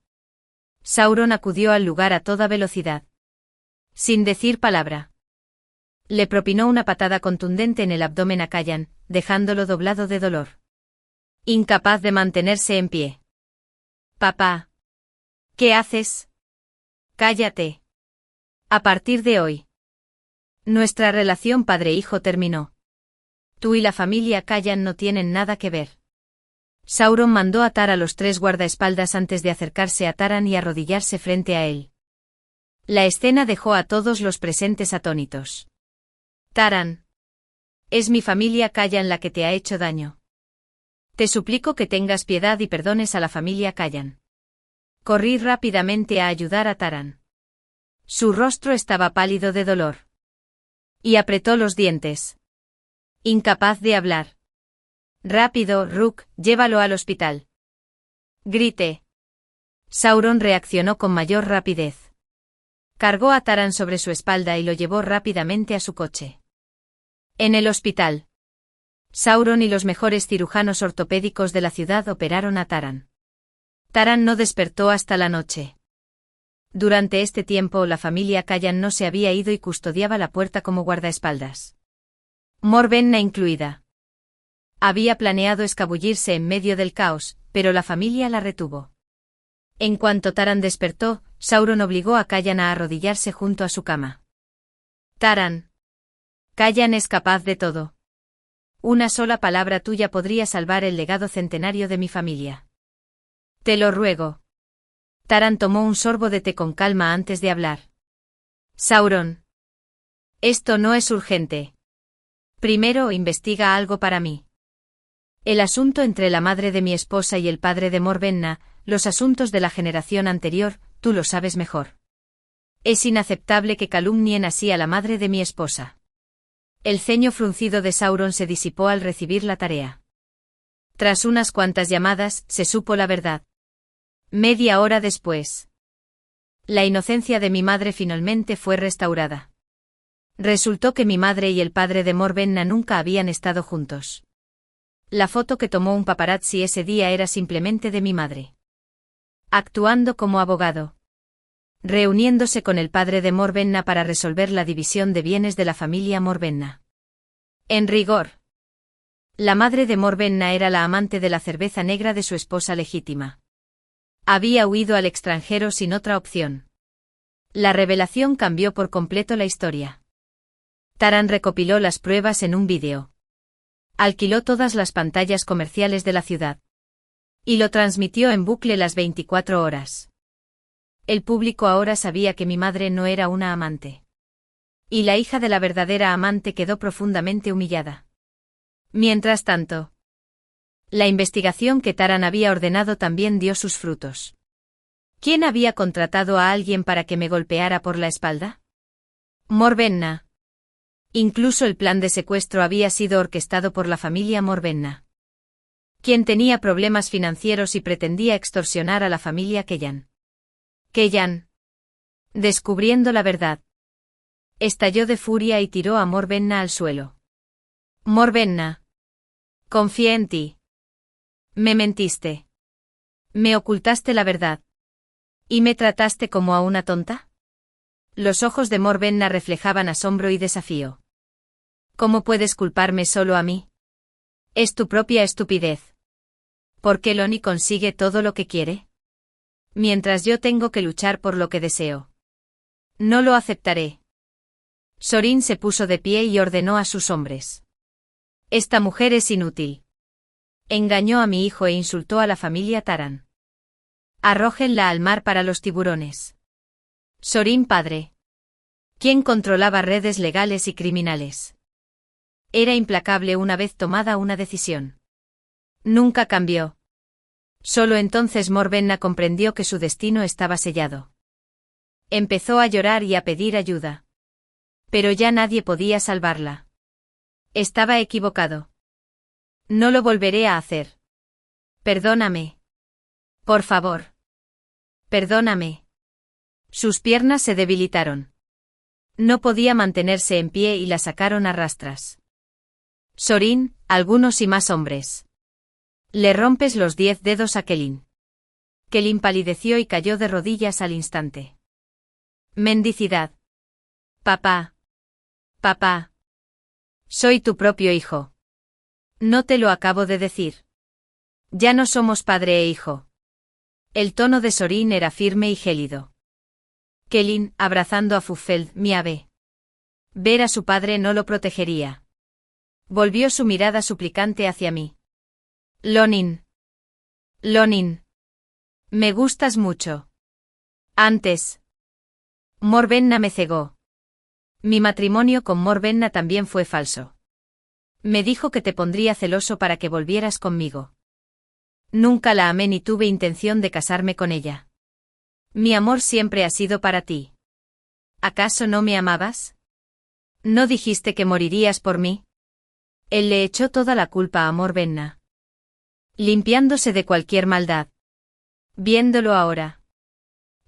Sauron acudió al lugar a toda velocidad. Sin decir palabra. Le propinó una patada contundente en el abdomen a Kayan, dejándolo doblado de dolor. Incapaz de mantenerse en pie. Papá. ¿Qué haces? Cállate. A partir de hoy, nuestra relación padre-hijo terminó. Tú y la familia Kayan no tienen nada que ver. Sauron mandó atar a los 3 guardaespaldas antes de acercarse a Taran y arrodillarse frente a él. La escena dejó a todos los presentes atónitos. Taran. Es mi familia Kayan la que te ha hecho daño. Te suplico que tengas piedad y perdones a la familia Kayan. Corrí rápidamente a ayudar a Taran. Su rostro estaba pálido de dolor. Y apretó los dientes. Incapaz de hablar. Rápido, Rook, llévalo al hospital. Grité. Sauron reaccionó con mayor rapidez. Cargó a Taran sobre su espalda y lo llevó rápidamente a su coche. En el hospital. Sauron y los mejores cirujanos ortopédicos de la ciudad operaron a Taran. Taran no despertó hasta la noche. Durante este tiempo la familia Callan no se había ido y custodiaba la puerta como guardaespaldas. Morvenna incluida. Había planeado escabullirse en medio del caos, pero la familia la retuvo. En cuanto Taran despertó, Sauron obligó a Callan a arrodillarse junto a su cama. Taran. Callan es capaz de todo. Una sola palabra tuya podría salvar el legado centenario de mi familia. Te lo ruego. Taran tomó un sorbo de té con calma antes de hablar. Sauron. Esto no es urgente. Primero investiga algo para mí. El asunto entre la madre de mi esposa y el padre de Morvenna, los asuntos de la generación anterior, tú lo sabes mejor. Es inaceptable que calumnien así a la madre de mi esposa. El ceño fruncido de Sauron se disipó al recibir la tarea. Tras unas cuantas llamadas, se supo la verdad. Media hora después. La inocencia de mi madre finalmente fue restaurada. Resultó que mi madre y el padre de Morvenna nunca habían estado juntos. La foto que tomó un paparazzi ese día era simplemente de mi madre. Actuando como abogado. Reuniéndose con el padre de Morvenna para resolver la división de bienes de la familia Morvenna. En rigor. La madre de Morvenna era la amante de la cerveza negra de su esposa legítima. Había huido al extranjero sin otra opción. La revelación cambió por completo la historia. Taran recopiló las pruebas en un vídeo. Alquiló todas las pantallas comerciales de la ciudad. Y lo transmitió en bucle las 24 horas. El público ahora sabía que mi madre no era una amante. Y la hija de la verdadera amante quedó profundamente humillada. Mientras tanto, la investigación que Taran había ordenado también dio sus frutos. ¿Quién había contratado a alguien para que me golpeara por la espalda? Morvenna. Incluso el plan de secuestro había sido orquestado por la familia Morvenna. Quien tenía problemas financieros y pretendía extorsionar a la familia Kellan. Kellan. Descubriendo la verdad. Estalló de furia y tiró a Morvenna al suelo. Morvenna. Confié en ti. Me mentiste. Me ocultaste la verdad. ¿Y me trataste como a una tonta? Los ojos de Morvenna reflejaban asombro y desafío. ¿Cómo puedes culparme solo a mí? Es tu propia estupidez. ¿Por qué Loni consigue todo lo que quiere? Mientras yo tengo que luchar por lo que deseo. No lo aceptaré. Sorin se puso de pie y ordenó a sus hombres. Esta mujer es inútil. Engañó a mi hijo e insultó a la familia Taran. Arrójenla al mar para los tiburones. Sorin padre. ¿Quién controlaba redes legales y criminales? Era implacable una vez tomada una decisión. Nunca cambió. Solo entonces Morvenna comprendió que su destino estaba sellado. Empezó a llorar y a pedir ayuda. Pero ya nadie podía salvarla. Estaba equivocado. No lo volveré a hacer. Perdóname. Por favor. Perdóname. Sus piernas se debilitaron. No podía mantenerse en pie y la sacaron a rastras. Sorin, algunos y más hombres. Le rompes los 10 dedos a Kelin. Kelin palideció y cayó de rodillas al instante. Mendicidad. Papá. Papá. Soy tu propio hijo. No te lo acabo de decir. Ya no somos padre e hijo. El tono de Sorin era firme y gélido. Kelin, abrazando a Fufeld, mi ave. Ver a su padre no lo protegería. Volvió su mirada suplicante hacia mí. Lonin. Lonin. Me gustas mucho. Antes. Morvenna me cegó. Mi matrimonio con Morvenna también fue falso. Me dijo que te pondría celoso para que volvieras conmigo. Nunca la amé ni tuve intención de casarme con ella. Mi amor siempre ha sido para ti. ¿Acaso no me amabas? ¿No dijiste que morirías por mí? Él le echó toda la culpa a Morvenna. Limpiándose de cualquier maldad. Viéndolo ahora.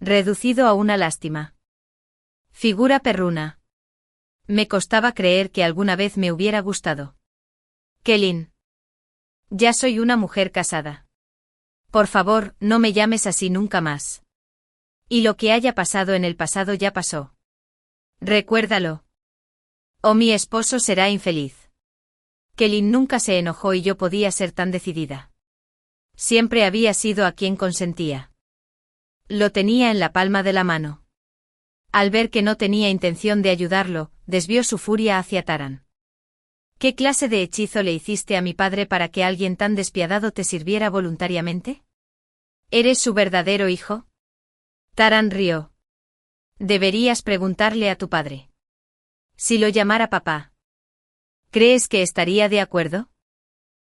Reducido a una lástima. Figura perruna. Me costaba creer que alguna vez me hubiera gustado. Kelin. Ya soy una mujer casada. Por favor, no me llames así nunca más. Y lo que haya pasado en el pasado ya pasó. Recuérdalo. O mi esposo será infeliz. Kelin nunca se enojó y yo podía ser tan decidida. Siempre había sido a quien consentía. Lo tenía en la palma de la mano. Al ver que no tenía intención de ayudarlo, desvió su furia hacia Taran. ¿Qué clase de hechizo le hiciste a mi padre para que alguien tan despiadado te sirviera voluntariamente? ¿Eres su verdadero hijo? Taran rió. Deberías preguntarle a tu padre. Si lo llamara papá. ¿Crees que estaría de acuerdo?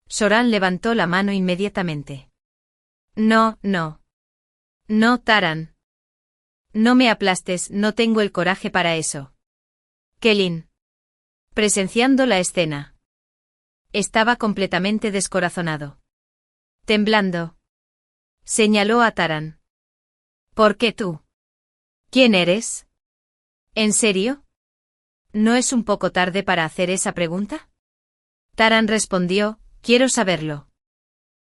Soran levantó la mano inmediatamente. No, no. No, Taran. No me aplastes, no tengo el coraje para eso. Kelin. Presenciando la escena. Estaba completamente descorazonado. Temblando. Señaló a Taran. ¿Por qué tú? ¿Quién eres? ¿En serio? ¿No es un poco tarde para hacer esa pregunta? Taran respondió, quiero saberlo.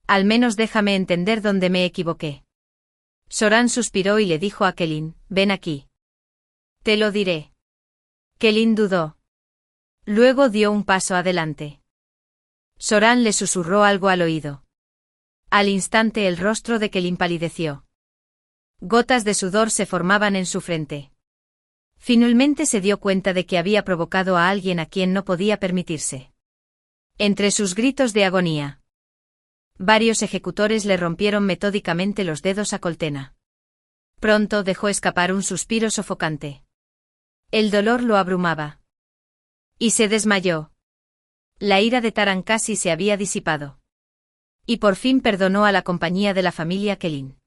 Al menos déjame entender dónde me equivoqué. Soran suspiró y le dijo a Kelin, ven aquí. Te lo diré. Kelin dudó. Luego dio un paso adelante. Soran le susurró algo al oído. Al instante el rostro de Kelin palideció. Gotas de sudor se formaban en su frente. Finalmente se dio cuenta de que había provocado a alguien a quien no podía permitirse. Entre sus gritos de agonía. Varios ejecutores le rompieron metódicamente los dedos a Coltena. Pronto dejó escapar un suspiro sofocante. El dolor lo abrumaba. Y se desmayó. La ira de Taran casi se había disipado. Y por fin perdonó a la compañía de la familia Kelin.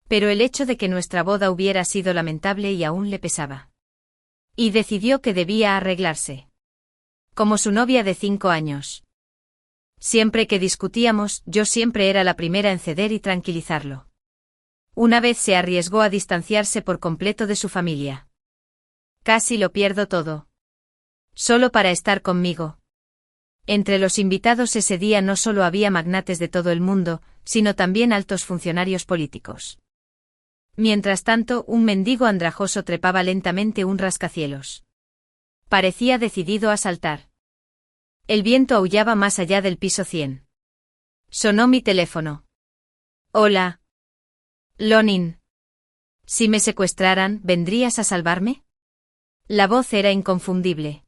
Pero el hecho de que nuestra boda hubiera sido lamentable y aún le pesaba. Y decidió que debía arreglarse. Como su novia de 5 años. Siempre que discutíamos, yo siempre era la primera en ceder y tranquilizarlo. Una vez se arriesgó a distanciarse por completo de su familia. Casi lo pierdo todo. Solo para estar conmigo. Entre los invitados ese día no solo había magnates de todo el mundo, sino también altos funcionarios políticos. Mientras tanto, un mendigo andrajoso trepaba lentamente un rascacielos. Parecía decidido a saltar. El viento aullaba más allá del piso 100. Sonó mi teléfono. Hola. Lonin. Si me secuestraran, ¿vendrías a salvarme? La voz era inconfundible.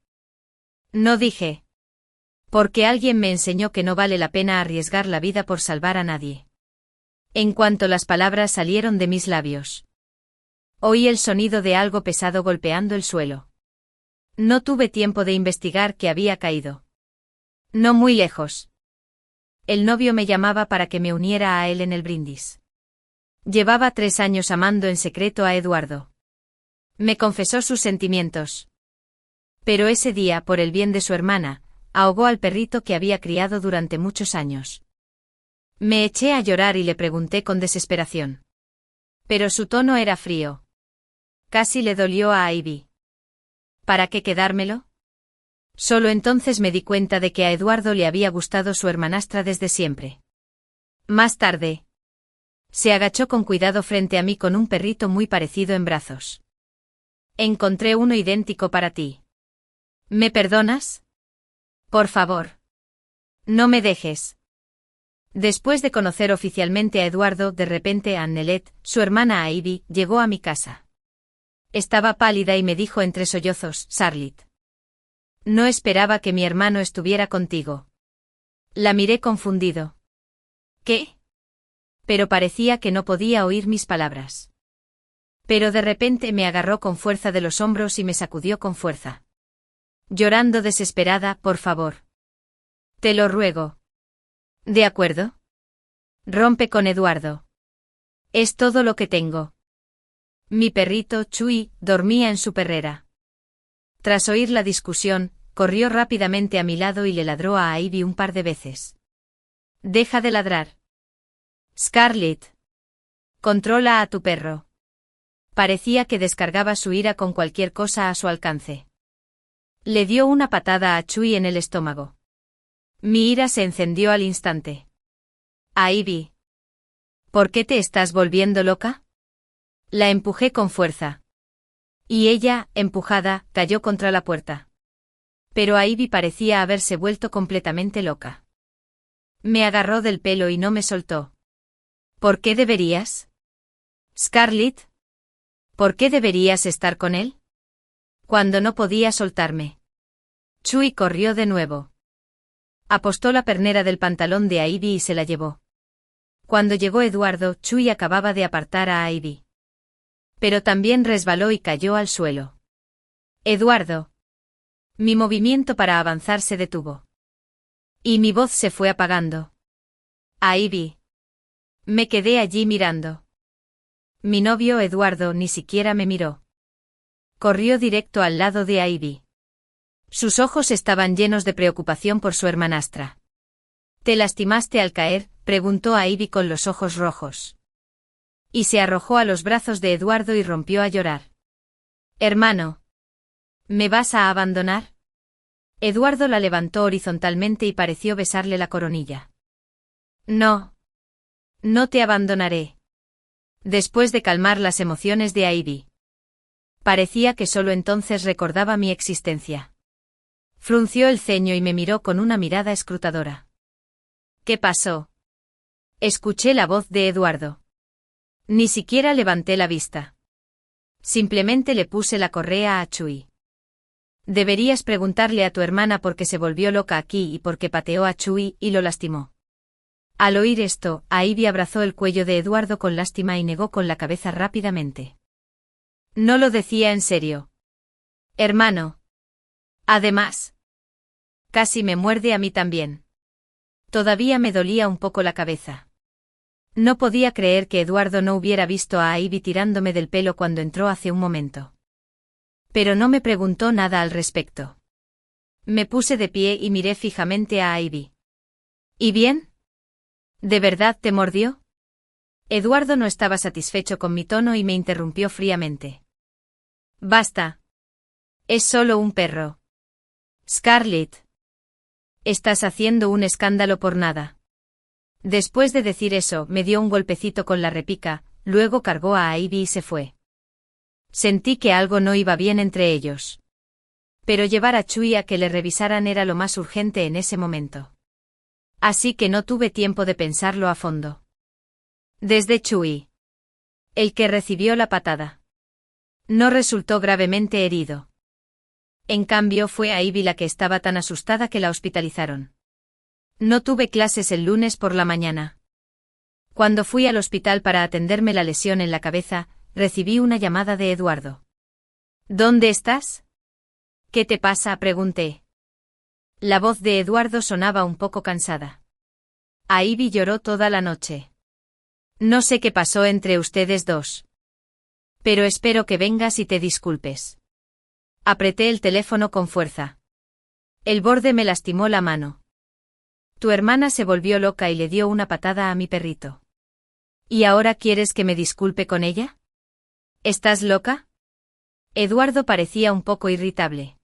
No dije. Porque alguien me enseñó que no vale la pena arriesgar la vida por salvar a nadie. En cuanto las palabras salieron de mis labios, oí el sonido de algo pesado golpeando el suelo. No tuve tiempo de investigar que había caído. No muy lejos. El novio me llamaba para que me uniera a él en el brindis. Llevaba 3 años amando en secreto a Eduardo. Me confesó sus sentimientos. Pero ese día, por el bien de su hermana, ahogó al perrito que había criado durante muchos años. Me eché a llorar y le pregunté con desesperación. Pero su tono era frío. Casi le dolió a Ivy. ¿Para qué quedármelo? Solo entonces me di cuenta de que a Eduardo le había gustado su hermanastra desde siempre. Más tarde. Se agachó con cuidado frente a mí con un perrito muy parecido en brazos. Encontré uno idéntico para ti. ¿Me perdonas? Por favor. No me dejes. Después de conocer oficialmente a Eduardo, de repente Annelet, su hermana Ivy, llegó a mi casa. Estaba pálida y me dijo entre sollozos, Charlotte. No esperaba que mi hermano estuviera contigo. La miré confundido. ¿Qué? Pero parecía que no podía oír mis palabras. Pero de repente me agarró con fuerza de los hombros y me sacudió con fuerza. Llorando desesperada, por favor. Te lo ruego. ¿De acuerdo? Rompe con Eduardo. Es todo lo que tengo. Mi perrito, Chui, dormía en su perrera. Tras oír la discusión, corrió rápidamente a mi lado y le ladró a Ivy un par de veces. Deja de ladrar. Scarlett. Controla a tu perro. Parecía que descargaba su ira con cualquier cosa a su alcance. Le dio una patada a Chui en el estómago. Mi ira se encendió al instante. Ivy. ¿Por qué te estás volviendo loca? La empujé con fuerza. Y ella, empujada, cayó contra la puerta. Pero Ivy parecía haberse vuelto completamente loca. Me agarró del pelo y no me soltó. ¿Por qué deberías? Scarlett. ¿Por qué deberías estar con él? Cuando no podía soltarme. Chui corrió de nuevo. Apostó la pernera del pantalón de Ivy y se la llevó. Cuando llegó Eduardo, Chui acababa de apartar a Ivy. Pero también resbaló y cayó al suelo. Eduardo. Mi movimiento para avanzar se detuvo. Y mi voz se fue apagando. Ivy. Me quedé allí mirando. Mi novio Eduardo ni siquiera me miró. Corrió directo al lado de Ivy. Sus ojos estaban llenos de preocupación por su hermanastra. ¿Te lastimaste al caer?, preguntó a Ivy con los ojos rojos. Y se arrojó a los brazos de Eduardo y rompió a llorar. Hermano. ¿Me vas a abandonar? Eduardo la levantó horizontalmente y pareció besarle la coronilla. No. No te abandonaré. Después de calmar las emociones de Ivy. Parecía que solo entonces recordaba mi existencia. Frunció el ceño y me miró con una mirada escrutadora. ¿Qué pasó? Escuché la voz de Eduardo. Ni siquiera levanté la vista. Simplemente le puse la correa a Chui. Deberías preguntarle a tu hermana por qué se volvió loca aquí y por qué pateó a Chui y lo lastimó. Al oír esto, Ivy abrazó el cuello de Eduardo con lástima y negó con la cabeza rápidamente. No lo decía en serio. Hermano. Además. Casi me muerde a mí también. Todavía me dolía un poco la cabeza. No podía creer que Eduardo no hubiera visto a Ivy tirándome del pelo cuando entró hace un momento. Pero no me preguntó nada al respecto. Me puse de pie y miré fijamente a Ivy. ¿Y bien? ¿De verdad te mordió? Eduardo no estaba satisfecho con mi tono y me interrumpió fríamente. Basta. Es solo un perro. Scarlett. Estás haciendo un escándalo por nada. Después de decir eso, me dio un golpecito con la repica, luego cargó a Ivy y se fue. Sentí que algo no iba bien entre ellos. Pero llevar a Chui a que le revisaran era lo más urgente en ese momento. Así que no tuve tiempo de pensarlo a fondo. Desde Chui. El que recibió la patada. No resultó gravemente herido. En cambio fue a Ivy la que estaba tan asustada que la hospitalizaron. No tuve clases el lunes por la mañana. Cuando fui al hospital para atenderme la lesión en la cabeza, recibí una llamada de Eduardo. ¿Dónde estás? ¿Qué te pasa?, pregunté. La voz de Eduardo sonaba un poco cansada. Ivy lloró toda la noche. No sé qué pasó entre ustedes dos. Pero espero que vengas y te disculpes. Apreté el teléfono con fuerza. El borde me lastimó la mano. Tu hermana se volvió loca y le dio una patada a mi perrito. ¿Y ahora quieres que me disculpe con ella? ¿Estás loca? Eduardo parecía un poco irritable.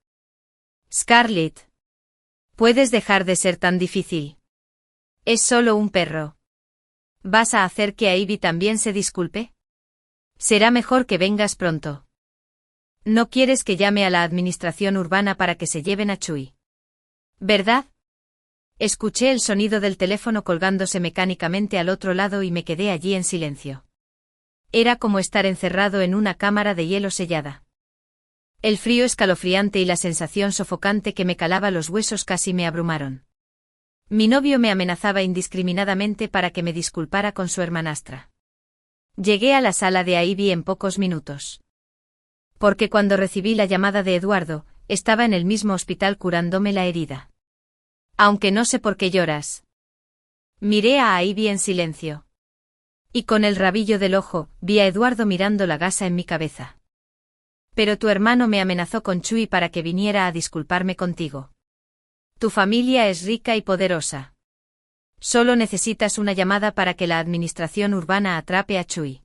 Scarlett. ¿Puedes dejar de ser tan difícil? Es solo un perro. ¿Vas a hacer que Ivy también se disculpe? Será mejor que vengas pronto. No quieres que llame a la administración urbana para que se lleven a Chui. ¿Verdad? Escuché el sonido del teléfono colgándose mecánicamente al otro lado y me quedé allí en silencio. Era como estar encerrado en una cámara de hielo sellada. El frío escalofriante y la sensación sofocante que me calaba los huesos casi me abrumaron. Mi novio me amenazaba indiscriminadamente para que me disculpara con su hermanastra. Llegué a la sala de Ivy en pocos minutos. Porque cuando recibí la llamada de Eduardo, estaba en el mismo hospital curándome la herida. Aunque no sé por qué lloras. Miré a Ivy en silencio. Y con el rabillo del ojo, vi a Eduardo mirando la gasa en mi cabeza. Pero tu hermano me amenazó con Chui para que viniera a disculparme contigo. Tu familia es rica y poderosa. Solo necesitas una llamada para que la administración urbana atrape a Chui.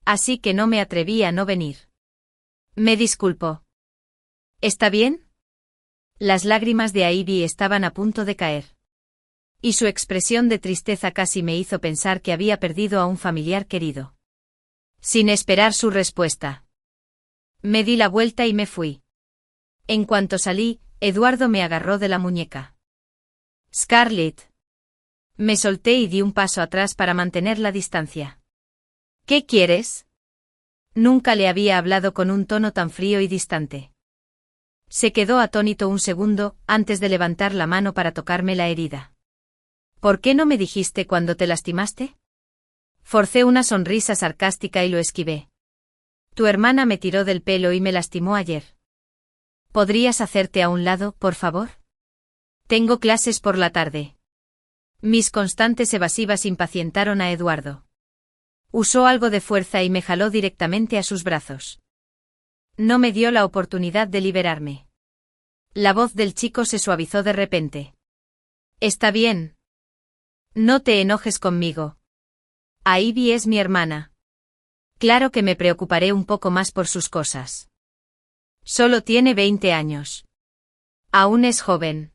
Así que no me atreví a no venir. Me disculpo. ¿Está bien? Las lágrimas de Ivy estaban a punto de caer. Y su expresión de tristeza casi me hizo pensar que había perdido a un familiar querido. Sin esperar su respuesta. Me di la vuelta y me fui. En cuanto salí, Eduardo me agarró de la muñeca. Scarlett. Me solté y di un paso atrás para mantener la distancia. ¿Qué quieres? Nunca le había hablado con un tono tan frío y distante. Se quedó atónito un segundo, antes de levantar la mano para tocarme la herida. ¿Por qué no me dijiste cuando te lastimaste? Forcé una sonrisa sarcástica y lo esquivé. Tu hermana me tiró del pelo y me lastimó ayer. ¿Podrías hacerte a un lado, por favor? Tengo clases por la tarde. Mis constantes evasivas impacientaron a Eduardo. Usó algo de fuerza y me jaló directamente a sus brazos. No me dio la oportunidad de liberarme. La voz del chico se suavizó de repente. Está bien. No te enojes conmigo. Ivy es mi hermana. Claro que me preocuparé un poco más por sus cosas. Solo tiene 20 años. Aún es joven.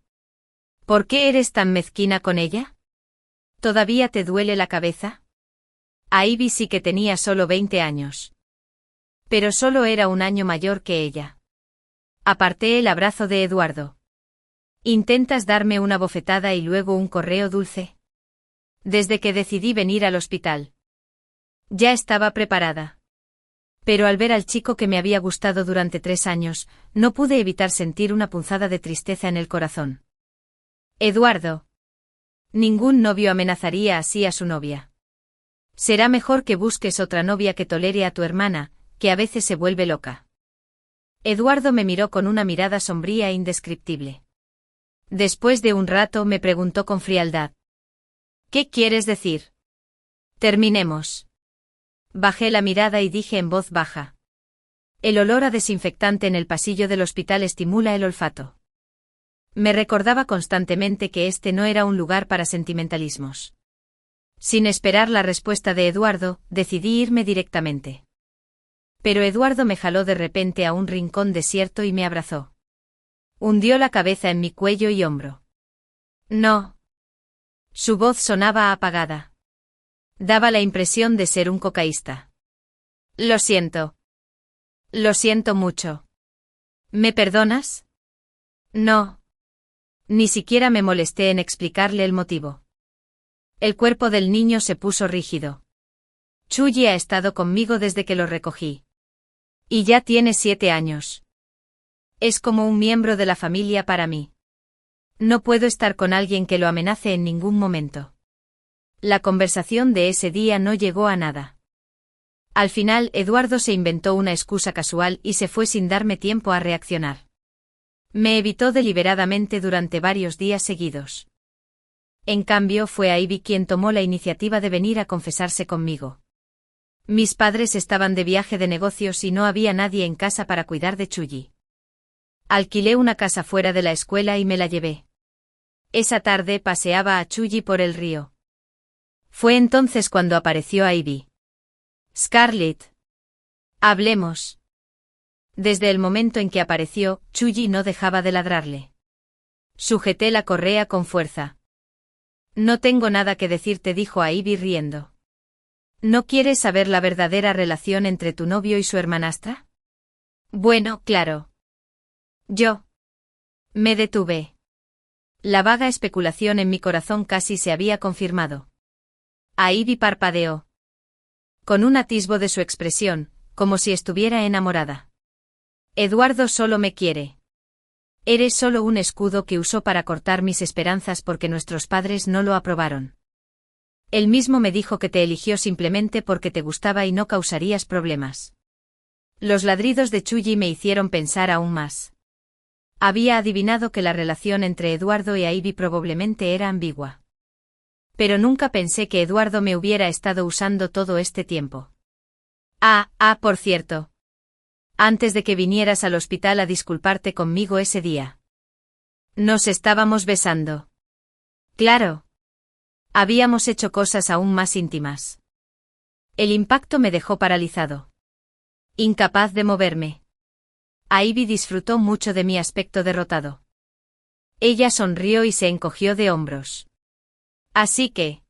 ¿Por qué eres tan mezquina con ella? ¿Todavía te duele la cabeza? Ivy sí que tenía solo 20 años. Pero solo era un año mayor que ella. Aparté el abrazo de Eduardo. ¿Intentas darme una bofetada y luego un correo dulce? Desde que decidí venir al hospital. Ya estaba preparada. Pero al ver al chico que me había gustado durante 3 años, no pude evitar sentir una punzada de tristeza en el corazón. Eduardo. Ningún novio amenazaría así a su novia. Será mejor que busques otra novia que tolere a tu hermana, que a veces se vuelve loca. Eduardo me miró con una mirada sombría e indescriptible. Después de un rato me preguntó con frialdad. ¿Qué quieres decir? Terminemos. Bajé la mirada y dije en voz baja. El olor a desinfectante en el pasillo del hospital estimula el olfato. Me recordaba constantemente que este no era un lugar para sentimentalismos. Sin esperar la respuesta de Eduardo, decidí irme directamente. Pero Eduardo me jaló de repente a un rincón desierto y me abrazó. Hundió la cabeza en mi cuello y hombro. No. Su voz sonaba apagada. Daba la impresión de ser un cocaísta. Lo siento. Lo siento mucho. ¿Me perdonas? No. Ni siquiera me molesté en explicarle el motivo. El cuerpo del niño se puso rígido. Chuyi ha estado conmigo desde que lo recogí. Y ya tiene 7 años. Es como un miembro de la familia para mí. No puedo estar con alguien que lo amenace en ningún momento. La conversación de ese día no llegó a nada. Al final, Eduardo se inventó una excusa casual y se fue sin darme tiempo a reaccionar. Me evitó deliberadamente durante varios días seguidos. En cambio, fue Ivy quien tomó la iniciativa de venir a confesarse conmigo. Mis padres estaban de viaje de negocios y no había nadie en casa para cuidar de Chuyi. Alquilé una casa fuera de la escuela y me la llevé. Esa tarde paseaba a Chuyi por el río. Fue entonces cuando apareció Ivy. Scarlett. Hablemos. Desde el momento en que apareció, Chuyi no dejaba de ladrarle. Sujeté la correa con fuerza. No tengo nada que decirte, dijo a Ivy riendo. ¿No quieres saber la verdadera relación entre tu novio y su hermanastra? Bueno, claro. Yo. Me detuve. La vaga especulación en mi corazón casi se había confirmado. Ivy parpadeó. Con un atisbo de su expresión, como si estuviera enamorada. Eduardo solo me quiere. Eres solo un escudo que usó para cortar mis esperanzas porque nuestros padres no lo aprobaron. Él mismo me dijo que te eligió simplemente porque te gustaba y no causarías problemas. Los ladridos de Chuyi me hicieron pensar aún más. Había adivinado que la relación entre Eduardo y Ivy probablemente era ambigua. Pero nunca pensé que Eduardo me hubiera estado usando todo este tiempo. Por cierto. Antes de que vinieras al hospital a disculparte conmigo ese día. Nos estábamos besando. Claro. Habíamos hecho cosas aún más íntimas. El impacto me dejó paralizado. Incapaz de moverme. Ivy disfrutó mucho de mi aspecto derrotado. Ella sonrió y se encogió de hombros. Así que...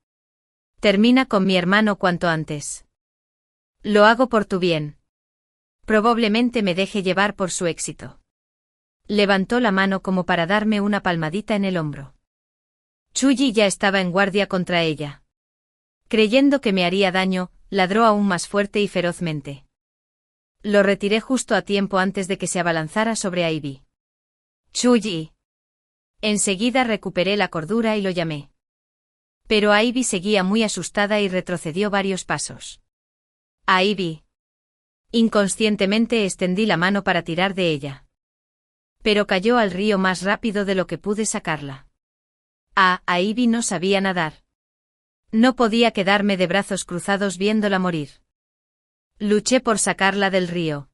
termina con mi hermano cuanto antes. Lo hago por tu bien. Probablemente me deje llevar por su éxito. Levantó la mano como para darme una palmadita en el hombro. Chuyi ya estaba en guardia contra ella. Creyendo que me haría daño, ladró aún más fuerte y ferozmente. Lo retiré justo a tiempo antes de que se abalanzara sobre Ivy. Chuyi. Enseguida recuperé la cordura y lo llamé. Pero Ivy seguía muy asustada y retrocedió varios pasos. Ivy. Inconscientemente extendí la mano para tirar de ella. Pero cayó al río más rápido de lo que pude sacarla. Ivy no sabía nadar. No podía quedarme de brazos cruzados viéndola morir. Luché por sacarla del río.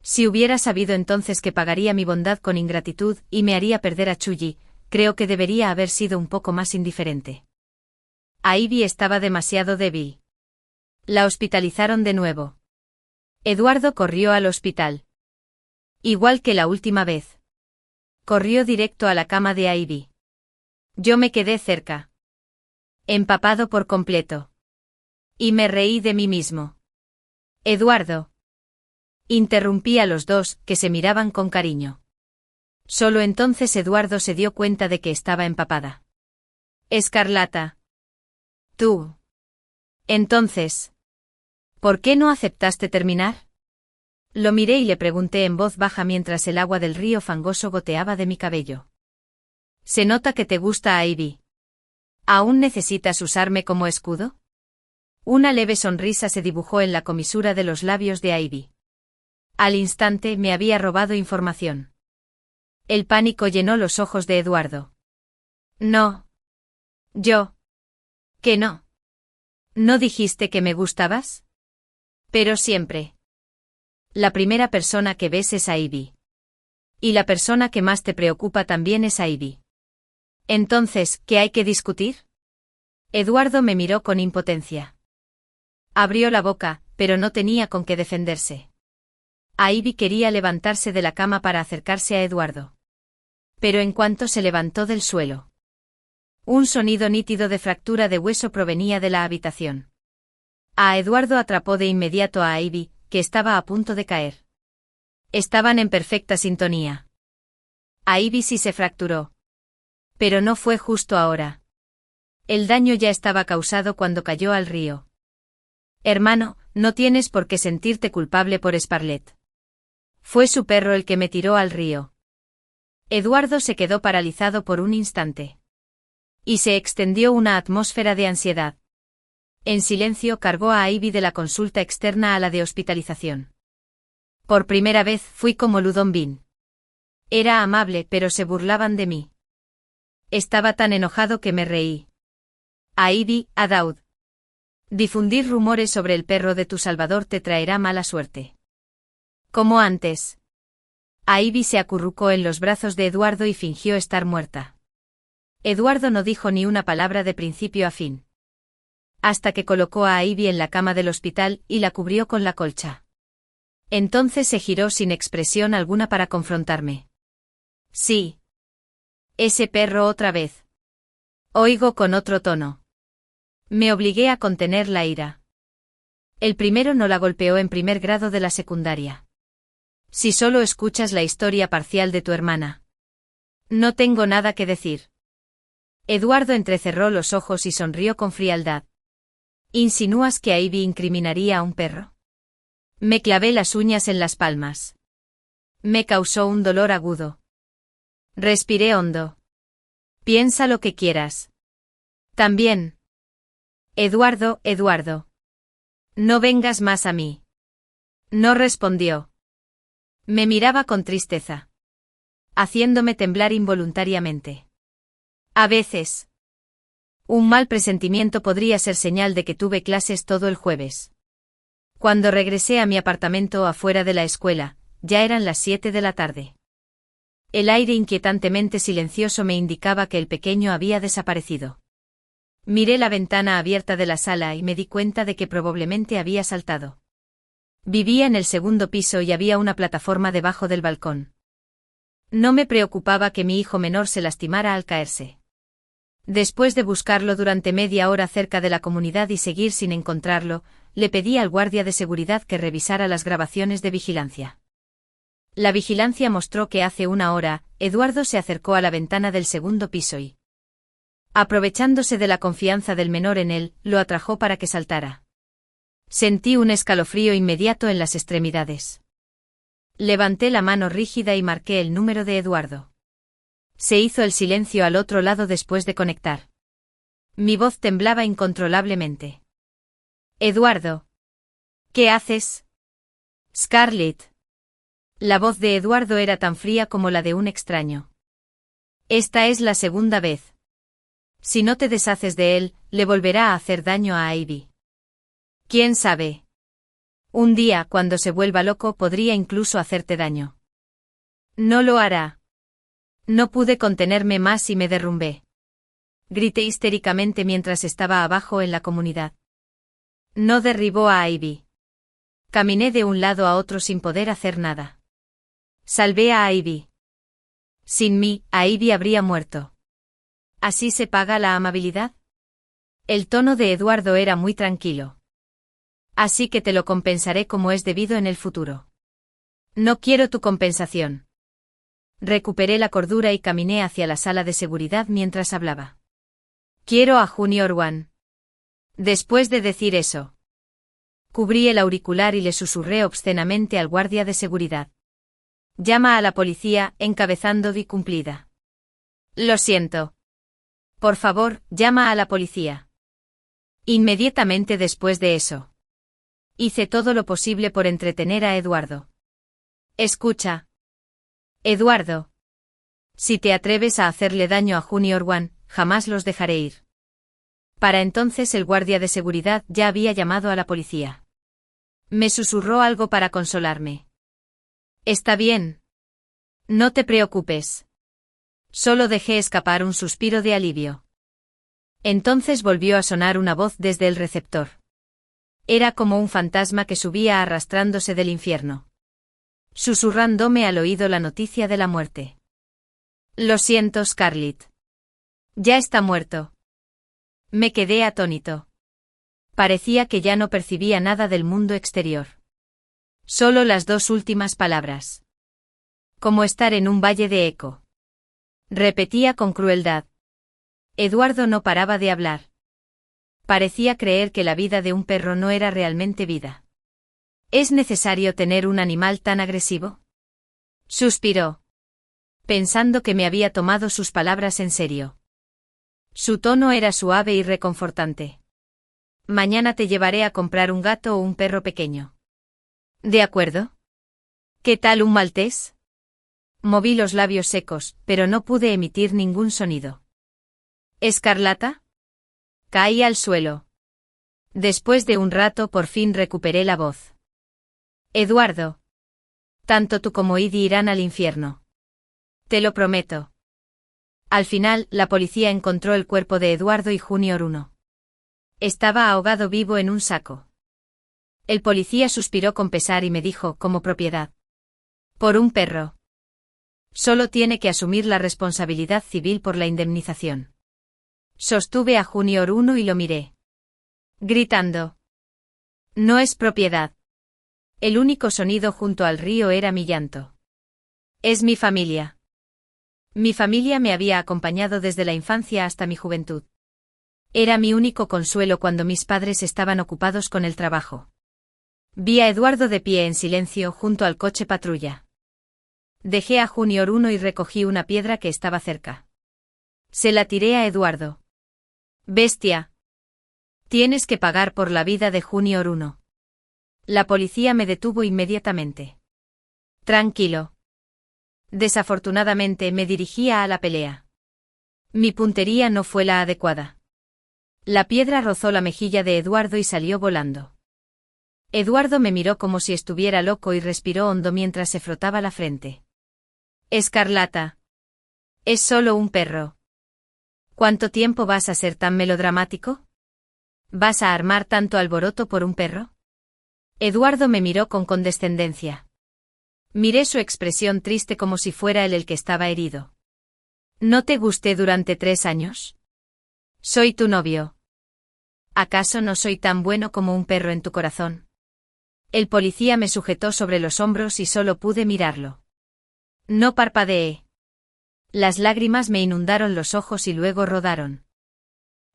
Si hubiera sabido entonces que pagaría mi bondad con ingratitud y me haría perder a Chuyi, creo que debería haber sido un poco más indiferente. Ivy estaba demasiado débil. La hospitalizaron de nuevo. Eduardo corrió al hospital. Igual que la última vez. Corrió directo a la cama de Ivy. Yo me quedé cerca. Empapado por completo. Y me reí de mí mismo. Eduardo. Interrumpí a los dos, que se miraban con cariño. Solo entonces Eduardo se dio cuenta de que estaba empapada. Escarlata. Tú. Entonces. ¿Por qué no aceptaste terminar? Lo miré y le pregunté en voz baja mientras el agua del río fangoso goteaba de mi cabello. Se nota que te gusta Ivy. ¿Aún necesitas usarme como escudo? Una leve sonrisa se dibujó en la comisura de los labios de Ivy. Al instante me había robado información. El pánico llenó los ojos de Eduardo. No. Yo. ¿Que no? ¿No dijiste que me gustabas? Pero siempre. La primera persona que ves es Ivy. Y la persona que más te preocupa también es Ivy. Entonces, ¿qué hay que discutir? Eduardo me miró con impotencia. Abrió la boca, pero no tenía con qué defenderse. Ivy quería levantarse de la cama para acercarse a Eduardo. Pero en cuanto se levantó del suelo, un sonido nítido de fractura de hueso provenía de la habitación. Eduardo atrapó de inmediato a Ivy, que estaba a punto de caer. Estaban en perfecta sintonía. Ivy sí se fracturó. Pero no fue justo ahora. El daño ya estaba causado cuando cayó al río. Hermano, no tienes por qué sentirte culpable por Scarlett. Fue su perro el que me tiró al río. Eduardo se quedó paralizado por un instante. Y se extendió una atmósfera de ansiedad. En silencio cargó a Ivy de la consulta externa a la de hospitalización. Por primera vez fui como Ludon Bin. Era amable, pero se burlaban de mí. Estaba tan enojado que me reí. Ivy, Daud. Difundir rumores sobre el perro de tu salvador te traerá mala suerte. Como antes. Ivy se acurrucó en los brazos de Eduardo y fingió estar muerta. Eduardo no dijo ni una palabra de principio a fin. Hasta que colocó a Ivy en la cama del hospital y la cubrió con la colcha. Entonces se giró sin expresión alguna para confrontarme. Sí. Ese perro otra vez. Oigo con otro tono. Me obligué a contener la ira. El primero no la golpeó en primer grado de la secundaria. Si solo escuchas la historia parcial de tu hermana. No tengo nada que decir. Eduardo entrecerró los ojos y sonrió con frialdad. ¿Insinúas que Ivy incriminaría a un perro? Me clavé las uñas en las palmas. Me causó un dolor agudo. Respiré hondo. Piensa lo que quieras. También. Eduardo. No vengas más a mí. No respondió. Me miraba con tristeza. Haciéndome temblar involuntariamente. A veces. Un mal presentimiento podría ser señal de que tuve clases todo el jueves. Cuando regresé a mi apartamento afuera de la escuela, ya eran las 7 de la tarde. El aire inquietantemente silencioso me indicaba que el pequeño había desaparecido. Miré la ventana abierta de la sala y me di cuenta de que probablemente había saltado. Vivía en el segundo piso y había una plataforma debajo del balcón. No me preocupaba que mi hijo menor se lastimara al caerse. Después de buscarlo durante media hora cerca de la comunidad y seguir sin encontrarlo, le pedí al guardia de seguridad que revisara las grabaciones de vigilancia. La vigilancia mostró que hace una hora, Eduardo se acercó a la ventana del segundo piso y, aprovechándose de la confianza del menor en él, lo atrajo para que saltara. Sentí un escalofrío inmediato en las extremidades. Levanté la mano rígida y marqué el número de Eduardo. Se hizo el silencio al otro lado después de conectar. Mi voz temblaba incontrolablemente. Eduardo. ¿Qué haces? Scarlett. La voz de Eduardo era tan fría como la de un extraño. Esta es la segunda vez. Si no te deshaces de él, le volverá a hacer daño a Ivy. ¿Quién sabe? Un día, cuando se vuelva loco, podría incluso hacerte daño. No lo hará. No pude contenerme más y me derrumbé. Grité histéricamente mientras estaba abajo en la comunidad. No derribó a Ivy. Caminé de un lado a otro sin poder hacer nada. Salvé a Ivy. Sin mí, Ivy habría muerto. ¿Así se paga la amabilidad? El tono de Eduardo era muy tranquilo. Así que te lo compensaré como es debido en el futuro. No quiero tu compensación. Recuperé la cordura y caminé hacia la sala de seguridad mientras hablaba. Quiero a Junior One. Después de decir eso, cubrí el auricular y le susurré obscenamente al guardia de seguridad. Llama a la policía, encabezando Di cumplida. Lo siento. Por favor, llama a la policía. Inmediatamente después de eso, hice todo lo posible por entretener a Eduardo. Escucha. Eduardo. Si te atreves a hacerle daño a Junior One, jamás los dejaré ir. Para entonces el guardia de seguridad ya había llamado a la policía. Me susurró algo para consolarme. Está bien. No te preocupes. Solo dejé escapar un suspiro de alivio. Entonces volvió a sonar una voz desde el receptor. Era como un fantasma que subía arrastrándose del infierno, susurrándome al oído la noticia de la muerte. Lo siento, Scarlett. Ya está muerto. Me quedé atónito. Parecía que ya no percibía nada del mundo exterior. Solo las dos últimas palabras. Como estar en un valle de eco. Repetía con crueldad. Eduardo no paraba de hablar. Parecía creer que la vida de un perro no era realmente vida. ¿Es necesario tener un animal tan agresivo? Suspiró, pensando que me había tomado sus palabras en serio. Su tono era suave y reconfortante. Mañana te llevaré a comprar un gato o un perro pequeño. ¿De acuerdo? ¿Qué tal un maltés? Moví los labios secos, pero no pude emitir ningún sonido. ¿Escarlata? Caí al suelo. Después de un rato por fin recuperé la voz. Eduardo. Tanto tú como Edie irán al infierno. Te lo prometo. Al final, la policía encontró el cuerpo de Eduardo y Junior 1. Estaba ahogado vivo en un saco. El policía suspiró con pesar y me dijo, como propiedad. Por un perro. Solo tiene que asumir la responsabilidad civil por la indemnización. Sostuve a Junior 1 y lo miré. Gritando. No es propiedad. El único sonido junto al río era mi llanto. Es mi familia. Mi familia me había acompañado desde la infancia hasta mi juventud. Era mi único consuelo cuando mis padres estaban ocupados con el trabajo. Vi a Eduardo de pie en silencio junto al coche patrulla. Dejé a Junior 1 y recogí una piedra que estaba cerca. Se la tiré a Eduardo. Bestia. Tienes que pagar por la vida de Junior 1. La policía me detuvo inmediatamente. Tranquilo. Desafortunadamente me dirigía a la pelea. Mi puntería no fue la adecuada. La piedra rozó la mejilla de Eduardo y salió volando. Eduardo me miró como si estuviera loco y respiró hondo mientras se frotaba la frente. Escarlata. Es solo un perro. ¿Cuánto tiempo vas a ser tan melodramático? ¿Vas a armar tanto alboroto por un perro? Eduardo me miró con condescendencia. Miré su expresión triste como si fuera él el que estaba herido. ¿No te gusté durante 3 años? Soy tu novio. ¿Acaso no soy tan bueno como un perro en tu corazón? El policía me sujetó sobre los hombros y solo pude mirarlo. No parpadeé. Las lágrimas me inundaron los ojos y luego rodaron.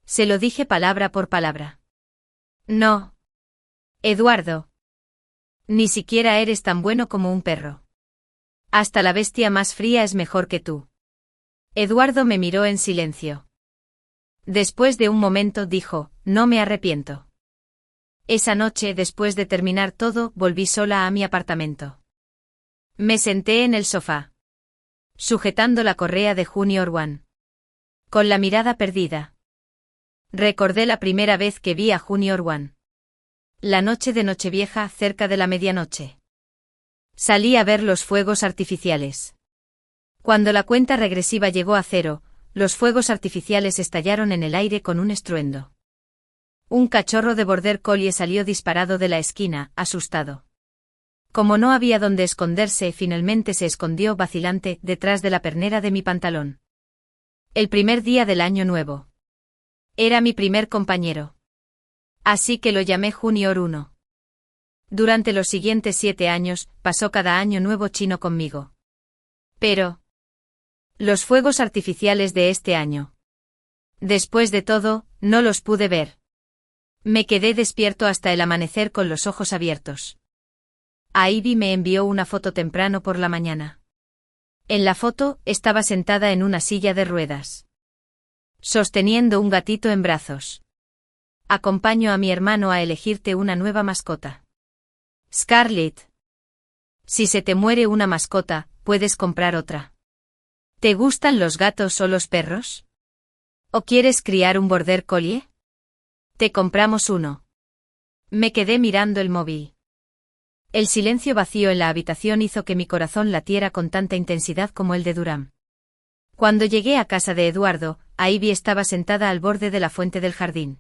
Se lo dije palabra por palabra. No. Eduardo. Ni siquiera eres tan bueno como un perro. Hasta la bestia más fría es mejor que tú. Eduardo me miró en silencio. Después de un momento dijo, no me arrepiento. Esa noche, después de terminar todo, volví sola a mi apartamento. Me senté en el sofá, sujetando la correa de Junior One. Con la mirada perdida. Recordé la primera vez que vi a Junior One. La noche de Nochevieja, cerca de la medianoche. Salí a ver los fuegos artificiales. Cuando la cuenta regresiva llegó a 0, los fuegos artificiales estallaron en el aire con un estruendo. Un cachorro de border collie salió disparado de la esquina, asustado. Como no había donde esconderse, finalmente se escondió vacilante detrás de la pernera de mi pantalón. El primer día del año nuevo. Era mi primer compañero. Así que lo llamé Junior 1. Durante los siguientes 7 años, pasó cada año nuevo chino conmigo. Pero los fuegos artificiales de este año. Después de todo, no los pude ver. Me quedé despierto hasta el amanecer con los ojos abiertos. Ivy me envió una foto temprano por la mañana. En la foto, estaba sentada en una silla de ruedas, sosteniendo un gatito en brazos. Acompaño a mi hermano a elegirte una nueva mascota. Scarlett. Si se te muere una mascota, puedes comprar otra. ¿Te gustan los gatos o los perros? ¿O quieres criar un border collie? Te compramos uno. Me quedé mirando el móvil. El silencio vacío en la habitación hizo que mi corazón latiera con tanta intensidad como el de Durham. Cuando llegué a casa de Eduardo, Ivy estaba sentada al borde de la fuente del jardín.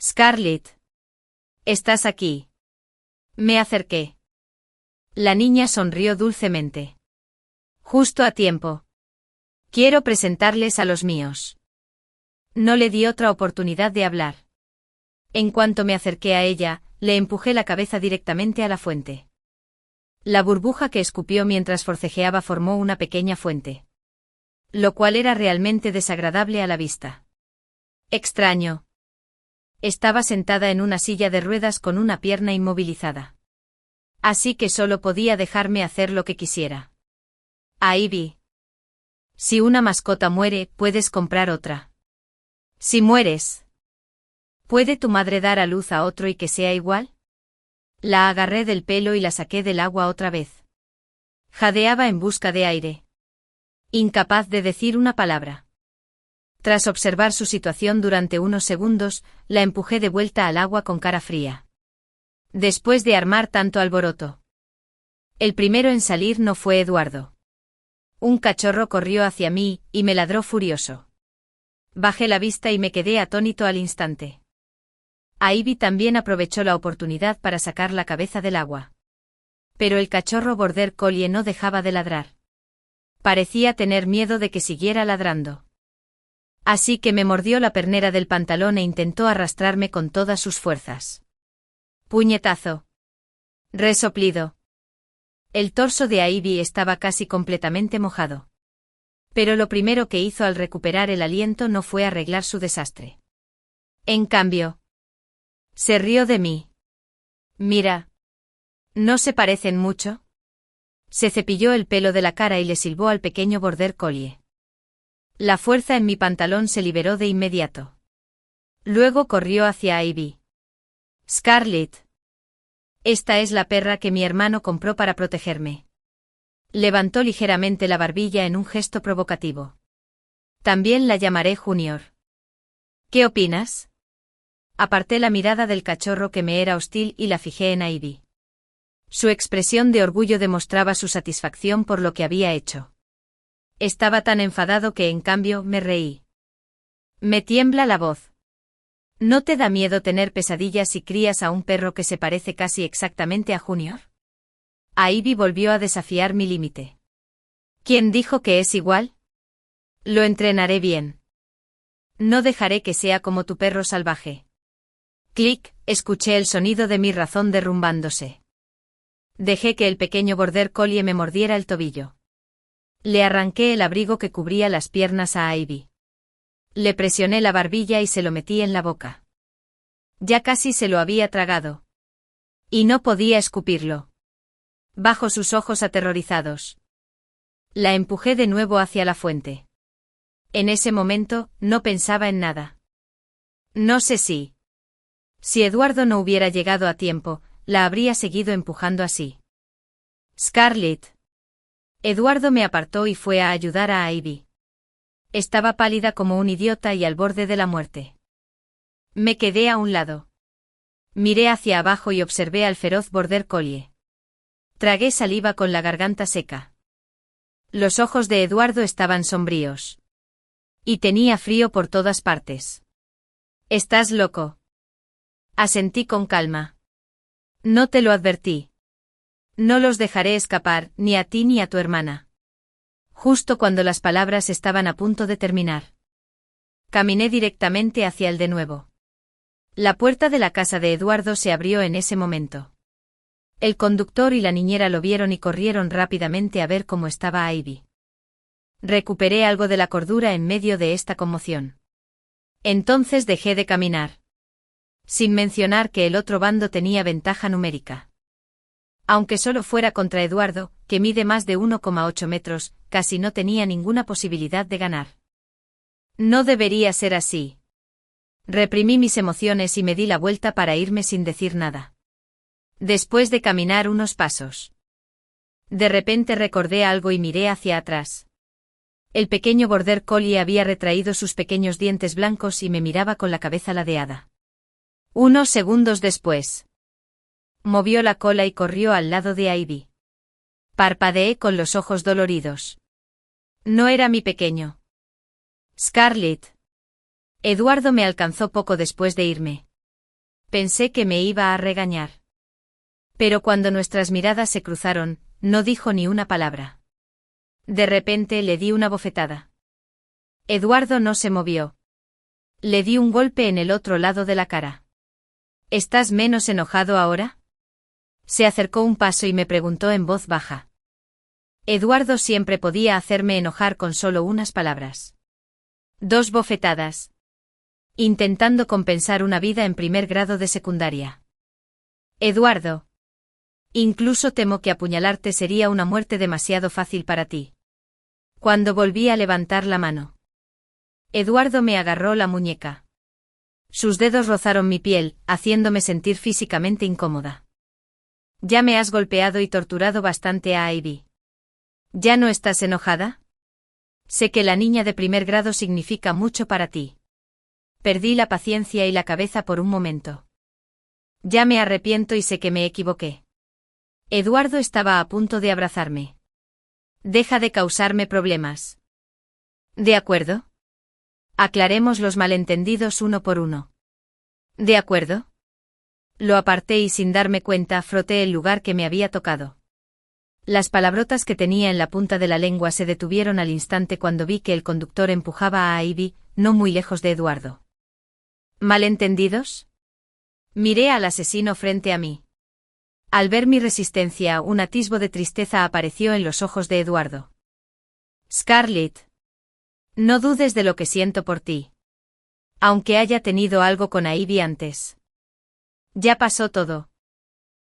Scarlett. ¿Estás aquí? Me acerqué. La niña sonrió dulcemente. Justo a tiempo. Quiero presentarles a los míos. No le di otra oportunidad de hablar. En cuanto me acerqué a ella, le empujé la cabeza directamente a la fuente. La burbuja que escupió mientras forcejeaba formó una pequeña fuente. Lo cual era realmente desagradable a la vista. Extraño. Estaba sentada en una silla de ruedas con una pierna inmovilizada. Así que solo podía dejarme hacer lo que quisiera. Ivy. Si una mascota muere, puedes comprar otra. Si mueres, ¿puede tu madre dar a luz a otro y que sea igual? La agarré del pelo y la saqué del agua otra vez. Jadeaba en busca de aire. Incapaz de decir una palabra. Tras observar su situación durante unos segundos, la empujé de vuelta al agua con cara fría. Después de armar tanto alboroto. El primero en salir no fue Eduardo. Un cachorro corrió hacia mí, y me ladró furioso. Bajé la vista y me quedé atónito al instante. Ivy también aprovechó la oportunidad para sacar la cabeza del agua. Pero el cachorro border collie no dejaba de ladrar. Parecía tener miedo de que siguiera ladrando. Así que me mordió la pernera del pantalón e intentó arrastrarme con todas sus fuerzas. Puñetazo. Resoplido. El torso de Ivy estaba casi completamente mojado. Pero lo primero que hizo al recuperar el aliento no fue arreglar su desastre. En cambio, se rió de mí. Mira. ¿No se parecen mucho? Se cepilló el pelo de la cara y le silbó al pequeño border collie. La fuerza en mi pantalón se liberó de inmediato. Luego corrió hacia Ivy. Scarlett. Esta es la perra que mi hermano compró para protegerme. Levantó ligeramente la barbilla en un gesto provocativo. También la llamaré Junior. ¿Qué opinas? Aparté la mirada del cachorro que me era hostil y la fijé en Ivy. Su expresión de orgullo demostraba su satisfacción por lo que había hecho. Estaba tan enfadado que en cambio me reí. Me tiembla la voz. ¿No te da miedo tener pesadillas si crías a un perro que se parece casi exactamente a Junior? Ivy volvió a desafiar mi límite. ¿Quién dijo que es igual? Lo entrenaré bien. No dejaré que sea como tu perro salvaje. Clic, escuché el sonido de mi razón derrumbándose. Dejé que el pequeño border collie me mordiera el tobillo. Le arranqué el abrigo que cubría las piernas a Ivy. Le presioné la barbilla y se lo metí en la boca. Ya casi se lo había tragado. Y no podía escupirlo. Bajo sus ojos aterrorizados. La empujé de nuevo hacia la fuente. En ese momento, no pensaba en nada. No sé si. Si Eduardo no hubiera llegado a tiempo, la habría seguido empujando así. Scarlett. Eduardo me apartó y fue a ayudar a Ivy. Estaba pálida como un idiota y al borde de la muerte. Me quedé a un lado. Miré hacia abajo y observé al feroz border collie. Tragué saliva con la garganta seca. Los ojos de Eduardo estaban sombríos. Y tenía frío por todas partes. ¿Estás loco? Asentí con calma. No te lo advertí. No los dejaré escapar, ni a ti ni a tu hermana. Justo cuando las palabras estaban a punto de terminar. Caminé directamente hacia él de nuevo. La puerta de la casa de Eduardo se abrió en ese momento. El conductor y la niñera lo vieron y corrieron rápidamente a ver cómo estaba Ivy. Recuperé algo de la cordura en medio de esta conmoción. Entonces dejé de caminar. Sin mencionar que el otro bando tenía ventaja numérica. Aunque solo fuera contra Eduardo, que mide más de 1,8 metros, casi no tenía ninguna posibilidad de ganar. No debería ser así. Reprimí mis emociones y me di la vuelta para irme sin decir nada. Después de caminar unos pasos. De repente recordé algo y miré hacia atrás. El pequeño border collie había retraído sus pequeños dientes blancos y me miraba con la cabeza ladeada. Unos segundos después. Movió la cola y corrió al lado de Ivy. Parpadeé con los ojos doloridos. No era mi pequeño. Scarlett. Eduardo me alcanzó poco después de irme. Pensé que me iba a regañar. Pero cuando nuestras miradas se cruzaron, no dijo ni una palabra. De repente le di una bofetada. Eduardo no se movió. Le di un golpe en el otro lado de la cara. ¿Estás menos enojado ahora? Se acercó un paso y me preguntó en voz baja. Eduardo siempre podía hacerme enojar con solo unas palabras. 2 bofetadas. Intentando compensar una vida en primer grado de secundaria. Eduardo. Incluso temo que apuñalarte sería una muerte demasiado fácil para ti. Cuando volví a levantar la mano. Eduardo me agarró la muñeca. Sus dedos rozaron mi piel, haciéndome sentir físicamente incómoda. Ya me has golpeado y torturado bastante a Ivy. ¿Ya no estás enojada? Sé que la niña de primer grado significa mucho para ti. Perdí la paciencia y la cabeza por un momento. Ya me arrepiento y sé que me equivoqué. Eduardo estaba a punto de abrazarme. Deja de causarme problemas. ¿De acuerdo? Aclaremos los malentendidos uno por uno. ¿De acuerdo? Lo aparté y sin darme cuenta froté el lugar que me había tocado. Las palabrotas que tenía en la punta de la lengua se detuvieron al instante cuando vi que el conductor empujaba a Ivy, no muy lejos de Eduardo. ¿Malentendidos? Miré al asesino frente a mí. Al ver mi resistencia, un atisbo de tristeza apareció en los ojos de Eduardo. Scarlett. No dudes de lo que siento por ti. Aunque haya tenido algo con Ivy antes. Ya pasó todo.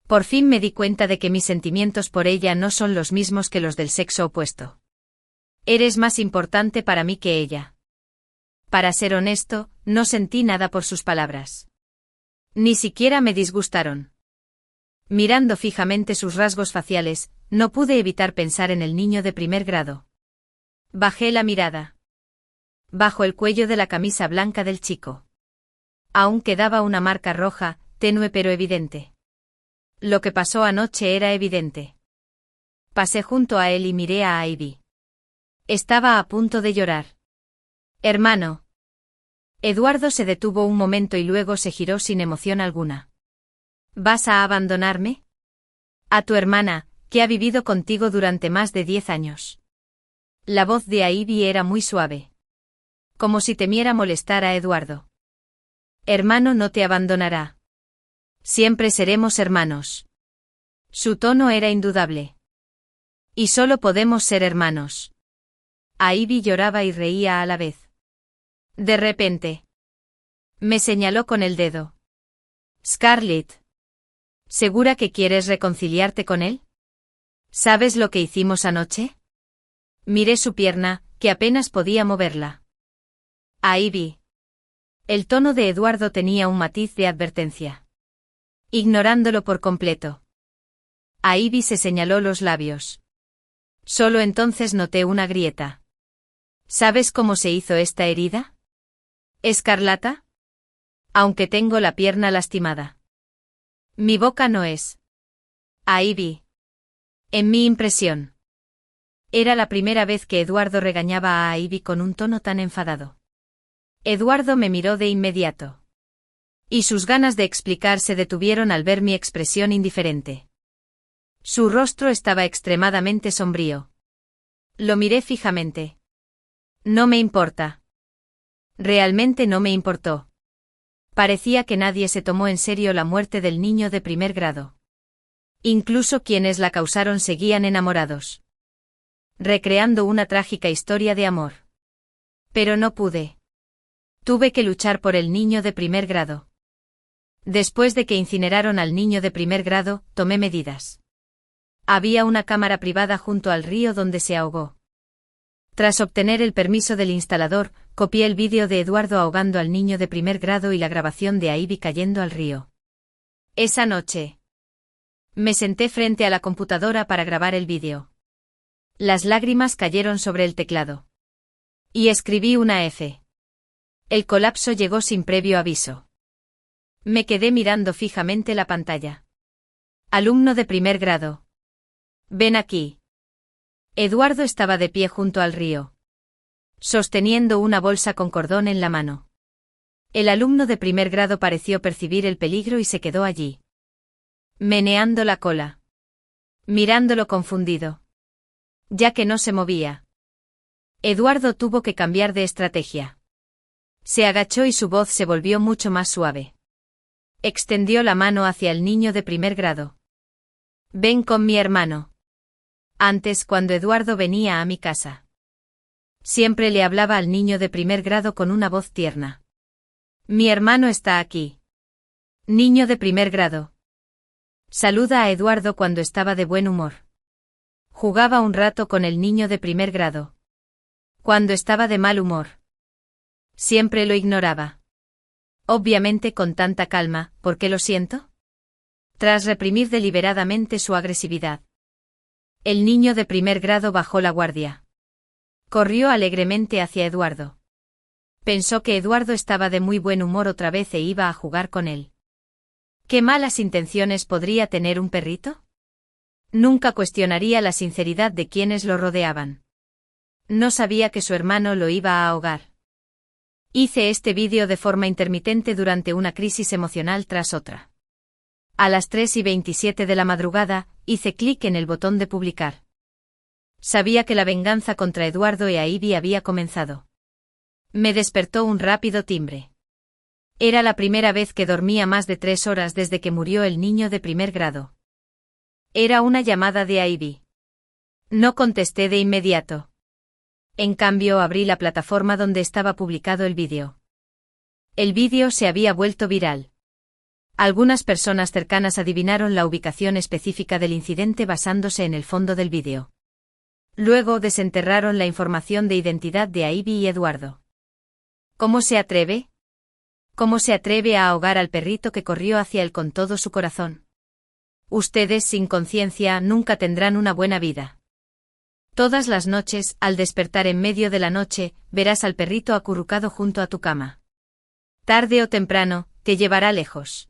Por fin me di cuenta de que mis sentimientos por ella no son los mismos que los del sexo opuesto. Eres más importante para mí que ella. Para ser honesto, no sentí nada por sus palabras. Ni siquiera me disgustaron. Mirando fijamente sus rasgos faciales, no pude evitar pensar en el niño de primer grado. Bajé la mirada. Bajo el cuello de la camisa blanca del chico. Aún quedaba una marca roja, tenue pero evidente. Lo que pasó anoche era evidente. Pasé junto a él y miré a Ivy. Estaba a punto de llorar. Hermano. Eduardo se detuvo un momento y luego se giró sin emoción alguna. ¿Vas a abandonarme? A tu hermana, que ha vivido contigo durante más de 10 años. La voz de Ivy era muy suave. Como si temiera molestar a Eduardo. Hermano no te abandonará. Siempre seremos hermanos. Su tono era indudable. Y solo podemos ser hermanos. Ivy lloraba y reía a la vez. De repente. Me señaló con el dedo. Scarlett. ¿Segura que quieres reconciliarte con él? ¿Sabes lo que hicimos anoche? Miré su pierna, que apenas podía moverla. Ivy. El tono de Eduardo tenía un matiz de advertencia. Ignorándolo por completo. Ivy se señaló los labios. Solo entonces noté una grieta. ¿Sabes cómo se hizo esta herida? ¿Escarlata? Aunque tengo la pierna lastimada. Mi boca no es. Ivy. En mi impresión. Era la primera vez que Eduardo regañaba a Ivy con un tono tan enfadado. Eduardo me miró de inmediato. Y sus ganas de explicar se detuvieron al ver mi expresión indiferente. Su rostro estaba extremadamente sombrío. Lo miré fijamente. No me importa. Realmente no me importó. Parecía que nadie se tomó en serio la muerte del niño de primer grado. Incluso quienes la causaron seguían enamorados. Recreando una trágica historia de amor. Pero no pude. Tuve que luchar por el niño de primer grado. Después de que incineraron al niño de primer grado, tomé medidas. Había una cámara privada junto al río donde se ahogó. Tras obtener el permiso del instalador, copié el vídeo de Eduardo ahogando al niño de primer grado y la grabación de Ivy cayendo al río. Esa noche. Me senté frente a la computadora para grabar el vídeo. Las lágrimas cayeron sobre el teclado. Y escribí una F. El colapso llegó sin previo aviso. Me quedé mirando fijamente la pantalla. Alumno de primer grado. Ven aquí. Eduardo estaba de pie junto al río. Sosteniendo una bolsa con cordón en la mano. El alumno de primer grado pareció percibir el peligro y se quedó allí. Meneando la cola. Mirándolo confundido. Ya que no se movía. Eduardo tuvo que cambiar de estrategia. Se agachó y su voz se volvió mucho más suave. Extendió la mano hacia el niño de primer grado. Ven con mi hermano. Antes, cuando Eduardo venía a mi casa. Siempre le hablaba al niño de primer grado con una voz tierna. Mi hermano está aquí. Niño de primer grado. Saluda a Eduardo cuando estaba de buen humor. Jugaba un rato con el niño de primer grado. Cuando estaba de mal humor. Siempre lo ignoraba. Obviamente con tanta calma, ¿por qué lo siento? Tras reprimir deliberadamente su agresividad. El niño de primer grado bajó la guardia. Corrió alegremente hacia Eduardo. Pensó que Eduardo estaba de muy buen humor otra vez e iba a jugar con él. ¿Qué malas intenciones podría tener un perrito? Nunca cuestionaría la sinceridad de quienes lo rodeaban. No sabía que su hermano lo iba a ahogar. Hice este vídeo de forma intermitente durante una crisis emocional tras otra. A las 3:27 de la madrugada, hice clic en el botón de publicar. Sabía que la venganza contra Eduardo y Ivy había comenzado. Me despertó un rápido timbre. Era la primera vez que dormía más de 3 horas desde que murió el niño de primer grado. Era una llamada de Ivy. No contesté de inmediato. En cambio, abrí la plataforma donde estaba publicado el vídeo. El vídeo se había vuelto viral. Algunas personas cercanas adivinaron la ubicación específica del incidente basándose en el fondo del vídeo. Luego desenterraron la información de identidad de Ivy y Eduardo. ¿Cómo se atreve? ¿Cómo se atreve a ahogar al perrito que corrió hacia él con todo su corazón? Ustedes sin conciencia nunca tendrán una buena vida. Todas las noches, al despertar en medio de la noche, verás al perrito acurrucado junto a tu cama. Tarde o temprano, te llevará lejos.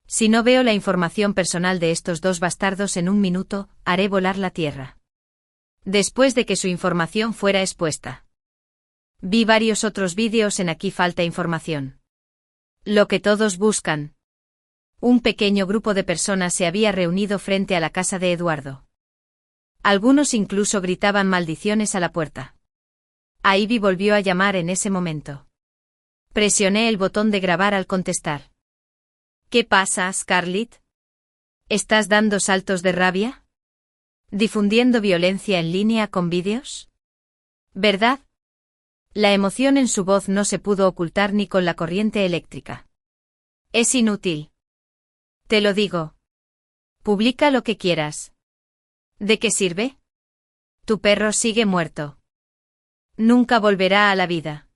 Si no veo la información personal de estos dos bastardos en un minuto, haré volar la tierra. Después de que su información fuera expuesta. Vi varios otros vídeos en Aquí falta información. Lo que todos buscan. Un pequeño grupo de personas se había reunido frente a la casa de Eduardo. Algunos incluso gritaban maldiciones a la puerta. Ivy volvió a llamar en ese momento. Presioné el botón de grabar al contestar. ¿Qué pasa, Scarlett? ¿Estás dando saltos de rabia? ¿Difundiendo violencia en línea con vídeos? ¿Verdad? La emoción en su voz no se pudo ocultar ni con la corriente eléctrica. Es inútil. Te lo digo. Publica lo que quieras. ¿De qué sirve? Tu perro sigue muerto. Nunca volverá a la vida.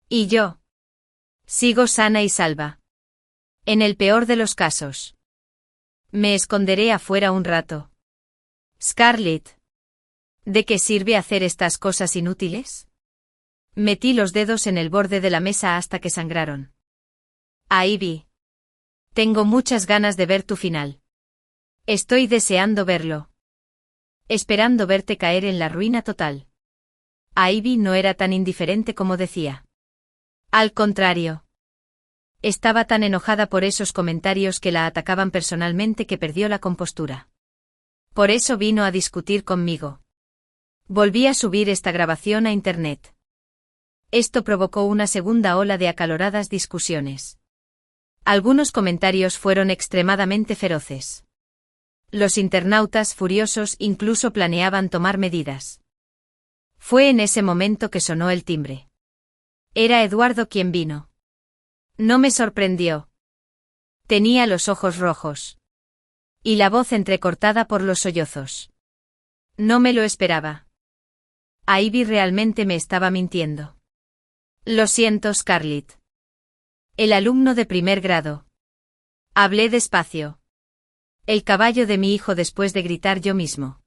¿Y yo? Sigo sana y salva. En el peor de los casos. Me esconderé afuera un rato. Scarlett. ¿De qué sirve hacer estas cosas inútiles? Metí los dedos en el borde de la mesa hasta que sangraron. Ivy. Tengo muchas ganas de ver tu final. Estoy deseando verlo. Esperando verte caer en la ruina total. Ivy no era tan indiferente como decía. Al contrario. Estaba tan enojada por esos comentarios que la atacaban personalmente que perdió la compostura. Por eso vino a discutir conmigo. Volví a subir esta grabación a internet. Esto provocó una segunda ola de acaloradas discusiones. Algunos comentarios fueron extremadamente feroces. Los internautas furiosos incluso planeaban tomar medidas. Fue en ese momento que sonó el timbre. Era Eduardo quien vino. No me sorprendió. Tenía los ojos rojos. Y la voz entrecortada por los sollozos. No me lo esperaba. Ivy realmente me estaba mintiendo. Lo siento, Scarlett. El alumno de primer grado. Hablé despacio. El caballo de mi hijo después de gritar yo mismo.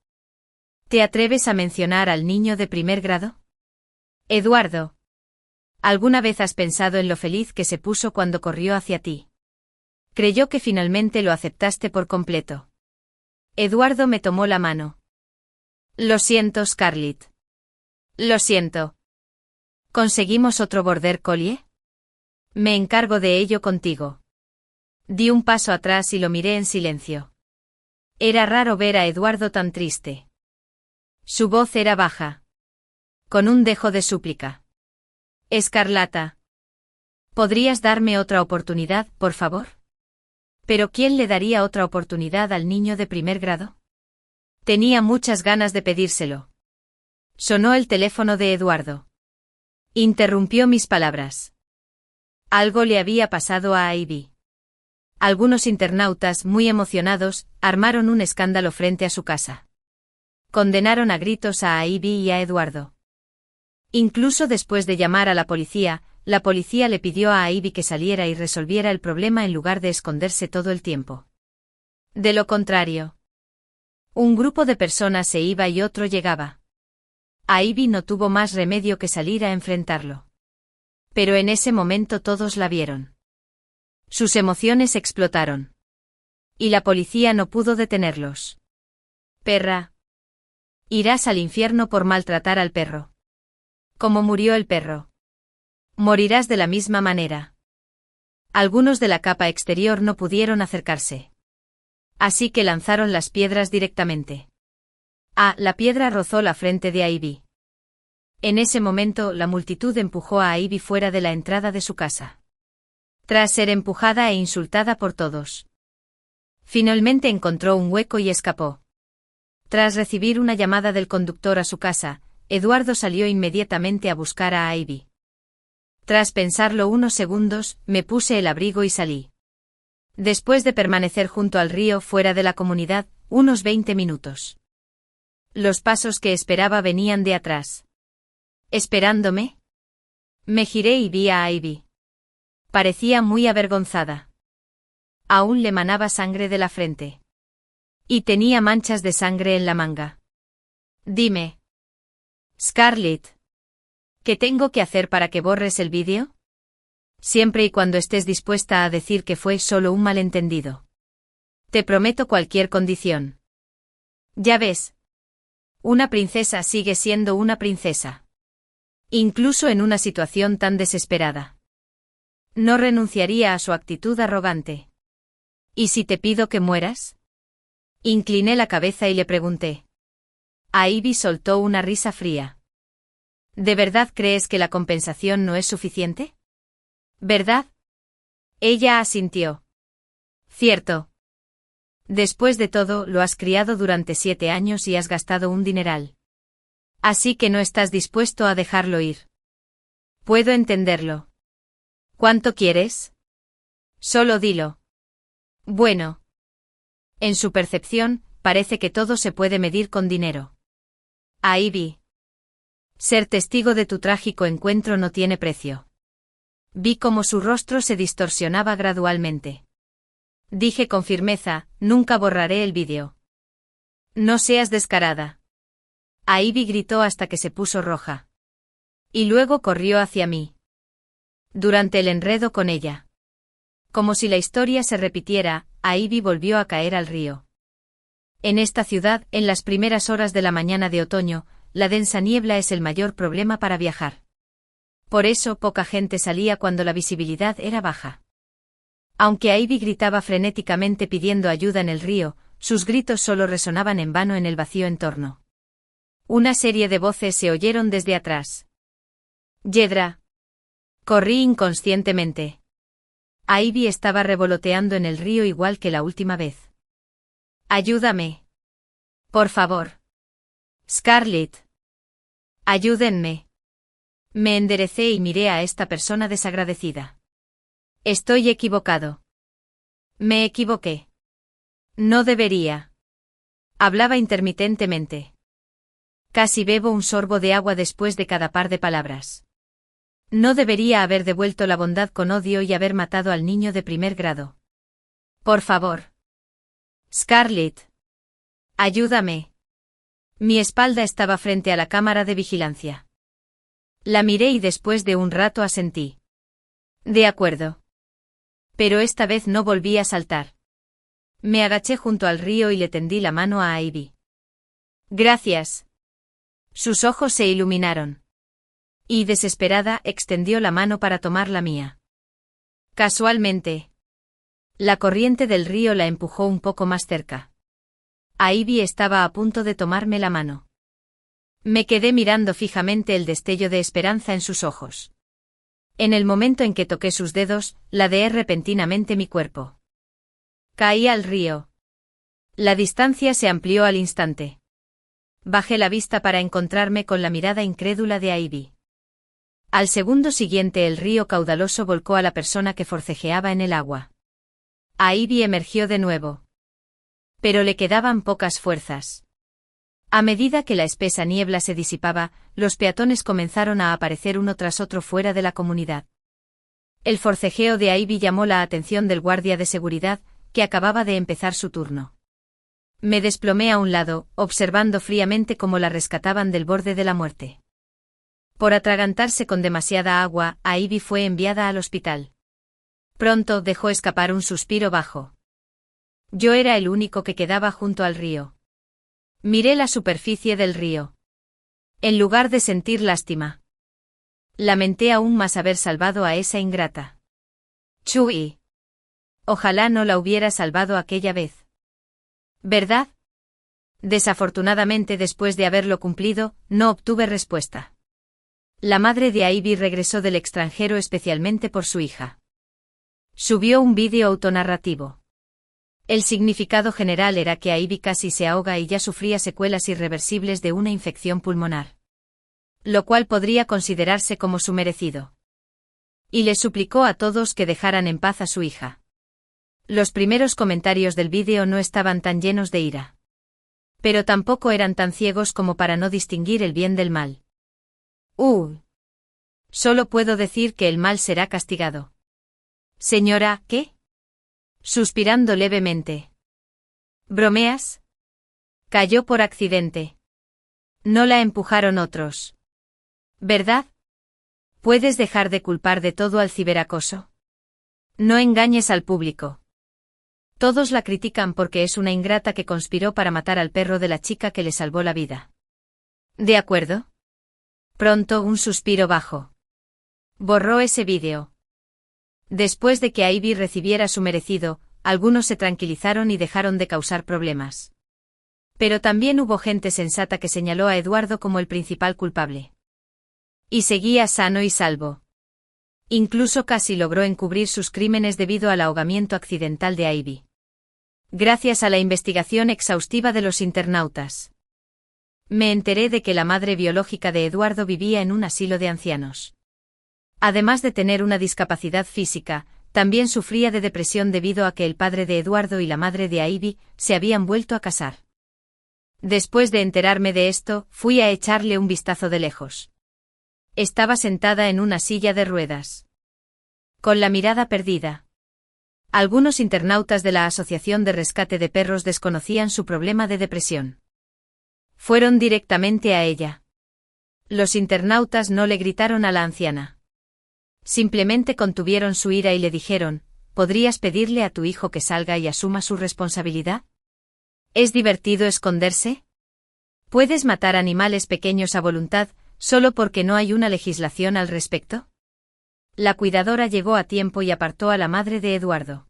¿Te atreves a mencionar al niño de primer grado? Eduardo. ¿Alguna vez has pensado en lo feliz que se puso cuando corrió hacia ti? Creyó que finalmente lo aceptaste por completo. Eduardo me tomó la mano. Lo siento, Scarlett. Lo siento. ¿Conseguimos otro border collie? Me encargo de ello contigo. Di un paso atrás y lo miré en silencio. Era raro ver a Eduardo tan triste. Su voz era baja. Con un dejo de súplica. Escarlata. ¿Podrías darme otra oportunidad, por favor? ¿Pero quién le daría otra oportunidad al niño de primer grado? Tenía muchas ganas de pedírselo. Sonó el teléfono de Eduardo. Interrumpió mis palabras. Algo le había pasado a Ivy. Algunos internautas, muy emocionados, armaron un escándalo frente a su casa. Condenaron a gritos a Ivy y a Eduardo. Incluso después de llamar a la policía le pidió a Ivy que saliera y resolviera el problema en lugar de esconderse todo el tiempo. De lo contrario, un grupo de personas se iba y otro llegaba. Ivy no tuvo más remedio que salir a enfrentarlo. Pero en ese momento todos la vieron. Sus emociones explotaron. Y la policía no pudo detenerlos. Perra. Irás al infierno por maltratar al perro. ¿Cómo murió el perro? Morirás de la misma manera. Algunos de la capa exterior no pudieron acercarse. Así que lanzaron las piedras directamente. La piedra rozó la frente de Ivy. En ese momento la multitud empujó a Ivy fuera de la entrada de su casa. Tras ser empujada e insultada por todos. Finalmente encontró un hueco y escapó. Tras recibir una llamada del conductor a su casa, Eduardo salió inmediatamente a buscar a Ivy. Tras pensarlo unos segundos, me puse el abrigo y salí. Después de permanecer junto al río fuera de la comunidad, unos 20 minutos. Los pasos que esperaba venían de atrás. ¿Esperándome? Me giré y vi a Ivy. Parecía muy avergonzada. Aún le manaba sangre de la frente. Y tenía manchas de sangre en la manga. Dime. Scarlett. ¿Qué tengo que hacer para que borres el vídeo? Siempre y cuando estés dispuesta a decir que fue solo un malentendido. Te prometo cualquier condición. Ya ves. Una princesa sigue siendo una princesa. Incluso en una situación tan desesperada. No renunciaría a su actitud arrogante. ¿Y si te pido que mueras? Incliné la cabeza y le pregunté. Ivy soltó una risa fría. ¿De verdad crees que la compensación no es suficiente? ¿Verdad? Ella asintió. Cierto. Después de todo, lo has criado durante 7 años y has gastado un dineral. Así que no estás dispuesto a dejarlo ir. Puedo entenderlo. ¿Cuánto quieres? Solo dilo. Bueno. En su percepción, parece que todo se puede medir con dinero. Ivy. Ser testigo de tu trágico encuentro no tiene precio. Vi cómo su rostro se distorsionaba gradualmente. Dije con firmeza, nunca borraré el vídeo. No seas descarada. Ivy gritó hasta que se puso roja. Y luego corrió hacia mí. Durante el enredo con ella. Como si la historia se repitiera, Ivy volvió a caer al río. En esta ciudad, en las primeras horas de la mañana de otoño, la densa niebla es el mayor problema para viajar. Por eso poca gente salía cuando la visibilidad era baja. Aunque Ivy gritaba frenéticamente pidiendo ayuda en el río, sus gritos solo resonaban en vano en el vacío en torno. Una serie de voces se oyeron desde atrás. Yedra. Corrí inconscientemente. Ivy estaba revoloteando en el río igual que la última vez. Ayúdame. Por favor. Scarlett. Ayúdenme. Me enderecé y miré a esta persona desagradecida. Estoy equivocado. Me equivoqué. No debería. Hablaba intermitentemente. Casi bebo un sorbo de agua después de cada par de palabras. No debería haber devuelto la bondad con odio y haber matado al niño de primer grado. Por favor. Scarlett. Ayúdame. Mi espalda estaba frente a la cámara de vigilancia. La miré y después de un rato asentí. De acuerdo. Pero esta vez no volví a saltar. Me agaché junto al río y le tendí la mano a Ivy. Gracias. Sus ojos se iluminaron. Y desesperada extendió la mano para tomar la mía. Casualmente. La corriente del río la empujó un poco más cerca. Ivy estaba a punto de tomarme la mano. Me quedé mirando fijamente el destello de esperanza en sus ojos. En el momento en que toqué sus dedos, ladeé repentinamente mi cuerpo. Caí al río. La distancia se amplió al instante. Bajé la vista para encontrarme con la mirada incrédula de Ivy. Al segundo siguiente el río caudaloso volcó a la persona que forcejeaba en el agua. Ivy emergió de nuevo. Pero le quedaban pocas fuerzas. A medida que la espesa niebla se disipaba, los peatones comenzaron a aparecer uno tras otro fuera de la comunidad. El forcejeo de Ivy llamó la atención del guardia de seguridad, que acababa de empezar su turno. Me desplomé a un lado, observando fríamente cómo la rescataban del borde de la muerte. Por atragantarse con demasiada agua, Ivy fue enviada al hospital. Pronto dejó escapar un suspiro bajo. Yo era el único que quedaba junto al río. Miré la superficie del río. En lugar de sentir lástima, lamenté aún más haber salvado a esa ingrata. Chui. Ojalá no la hubiera salvado aquella vez. ¿Verdad? Desafortunadamente, después de haberlo cumplido, no obtuve respuesta. La madre de Ivy regresó del extranjero especialmente por su hija. Subió un vídeo autonarrativo. El significado general era que Ivy casi se ahoga y ya sufría secuelas irreversibles de una infección pulmonar. Lo cual podría considerarse como su merecido. Y le suplicó a todos que dejaran en paz a su hija. Los primeros comentarios del vídeo no estaban tan llenos de ira. Pero tampoco eran tan ciegos como para no distinguir el bien del mal. Solo puedo decir que el mal será castigado. Señora, ¿qué? Suspirando levemente. ¿Bromeas? Cayó por accidente. No la empujaron otros. ¿Verdad? ¿Puedes dejar de culpar de todo al ciberacoso? No engañes al público. Todos la critican porque es una ingrata que conspiró para matar al perro de la chica que le salvó la vida. ¿De acuerdo? Pronto un suspiro bajo. Borró ese vídeo. Después de que Ivy recibiera su merecido, algunos se tranquilizaron y dejaron de causar problemas. Pero también hubo gente sensata que señaló a Eduardo como el principal culpable. Y seguía sano y salvo. Incluso casi logró encubrir sus crímenes debido al ahogamiento accidental de Ivy. Gracias a la investigación exhaustiva de los internautas, me enteré de que la madre biológica de Eduardo vivía en un asilo de ancianos. Además de tener una discapacidad física, también sufría de depresión debido a que el padre de Eduardo y la madre de Ivy se habían vuelto a casar. Después de enterarme de esto, fui a echarle un vistazo de lejos. Estaba sentada en una silla de ruedas, con la mirada perdida. Algunos internautas de la Asociación de Rescate de Perros desconocían su problema de depresión. Fueron directamente a ella. Los internautas no le gritaron a la anciana. Simplemente contuvieron su ira y le dijeron: ¿podrías pedirle a tu hijo que salga y asuma su responsabilidad? ¿Es divertido esconderse? ¿Puedes matar animales pequeños a voluntad, solo porque no hay una legislación al respecto? La cuidadora llegó a tiempo y apartó a la madre de Eduardo.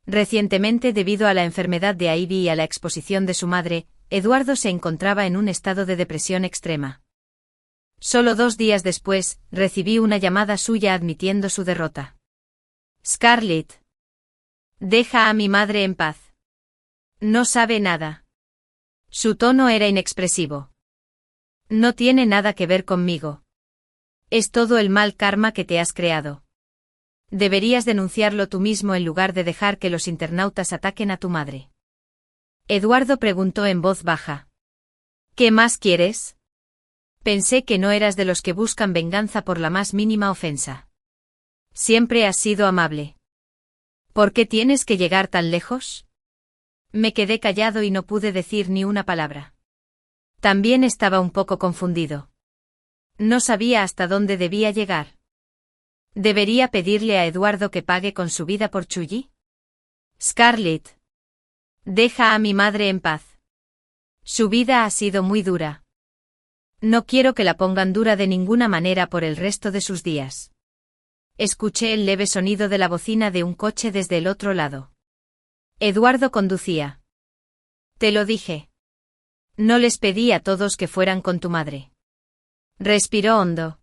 Recientemente, debido a la enfermedad de Ivy y a la exposición de su madre, Eduardo se encontraba en un estado de depresión extrema. Solo 2 días después, recibí una llamada suya admitiendo su derrota. Scarlett, deja a mi madre en paz. No sabe nada. Su tono era inexpresivo. No tiene nada que ver conmigo. Es todo el mal karma que te has creado. Deberías denunciarlo tú mismo en lugar de dejar que los internautas ataquen a tu madre. Eduardo preguntó en voz baja. ¿Qué más quieres? Pensé que no eras de los que buscan venganza por la más mínima ofensa. Siempre has sido amable. ¿Por qué tienes que llegar tan lejos? Me quedé callado y no pude decir ni una palabra. También estaba un poco confundido. No sabía hasta dónde debía llegar. ¿Debería pedirle a Eduardo que pague con su vida por Chuyi? Scarlett, deja a mi madre en paz. Su vida ha sido muy dura. No quiero que la pongan dura de ninguna manera por el resto de sus días. Escuché el leve sonido de la bocina de un coche desde el otro lado. Eduardo conducía. Te lo dije. No les pedí a todos que fueran con tu madre. Respiró hondo.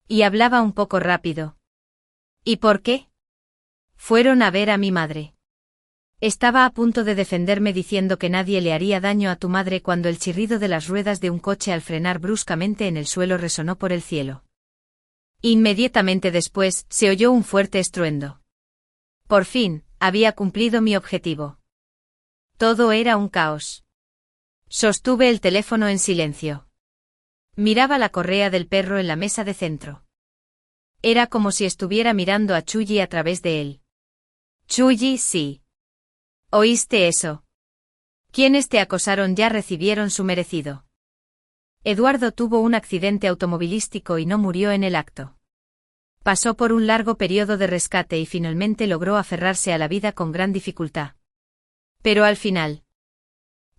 Y hablaba un poco rápido. ¿Y por qué? Fueron a ver a mi madre. Estaba a punto de defenderme diciendo que nadie le haría daño a tu madre cuando el chirrido de las ruedas de un coche al frenar bruscamente en el suelo resonó por el cielo. Inmediatamente después, se oyó un fuerte estruendo. Por fin, había cumplido mi objetivo. Todo era un caos. Sostuve el teléfono en silencio. Miraba la correa del perro en la mesa de centro. Era como si estuviera mirando a Chuyi a través de él. Chuyi, sí. ¿Oíste eso? Quienes te acosaron ya recibieron su merecido. Eduardo tuvo un accidente automovilístico y no murió en el acto. Pasó por un largo periodo de rescate y finalmente logró aferrarse a la vida con gran dificultad. Pero al final,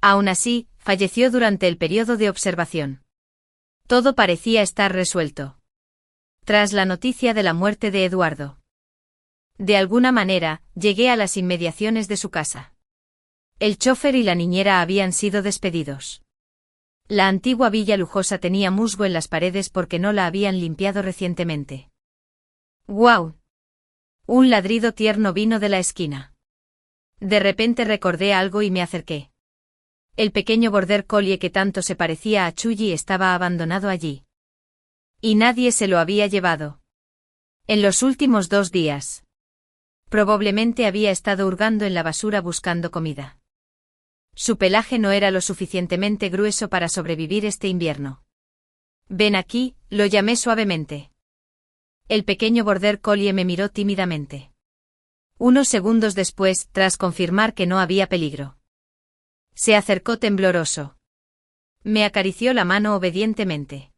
aún así, falleció durante el periodo de observación. Todo parecía estar resuelto. Tras la noticia de la muerte de Eduardo, de alguna manera, llegué a las inmediaciones de su casa. El chofer y la niñera habían sido despedidos. La antigua villa lujosa tenía musgo en las paredes porque no la habían limpiado recientemente. ¡Guau! Un ladrido tierno vino de la esquina. De repente recordé algo y me acerqué. El pequeño border collie que tanto se parecía a Chuyi estaba abandonado allí. Y nadie se lo había llevado. En los últimos 2 días. Probablemente había estado hurgando en la basura buscando comida. Su pelaje no era lo suficientemente grueso para sobrevivir este invierno. Ven aquí, lo llamé suavemente. El pequeño border collie me miró tímidamente. Unos segundos después, tras confirmar que no había peligro, se acercó tembloroso. Me acarició la mano obedientemente.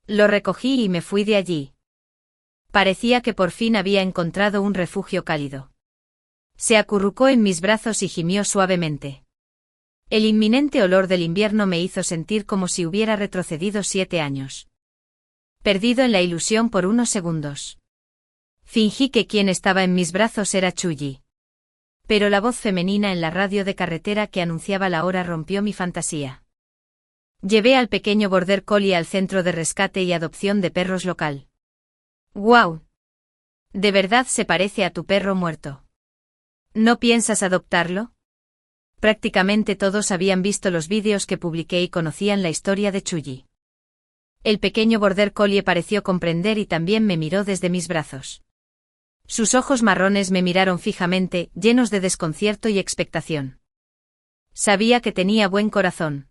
Lo recogí y me fui de allí. Parecía que por fin había encontrado un refugio cálido. Se acurrucó en mis brazos y gimió suavemente. El inminente olor del invierno me hizo sentir como si hubiera retrocedido 7 años. Perdido en la ilusión por unos segundos. Fingí que quien estaba en mis brazos era Chuyi. Pero la voz femenina en la radio de carretera que anunciaba la hora rompió mi fantasía. Llevé al pequeño border collie al centro de rescate y adopción de perros local. ¡Guau! ¿De verdad se parece a tu perro muerto? ¿No piensas adoptarlo? Prácticamente todos habían visto los vídeos que publiqué y conocían la historia de Chuyi. El pequeño border collie pareció comprender y también me miró desde mis brazos. Sus ojos marrones me miraron fijamente, llenos de desconcierto y expectación. Sabía que tenía buen corazón.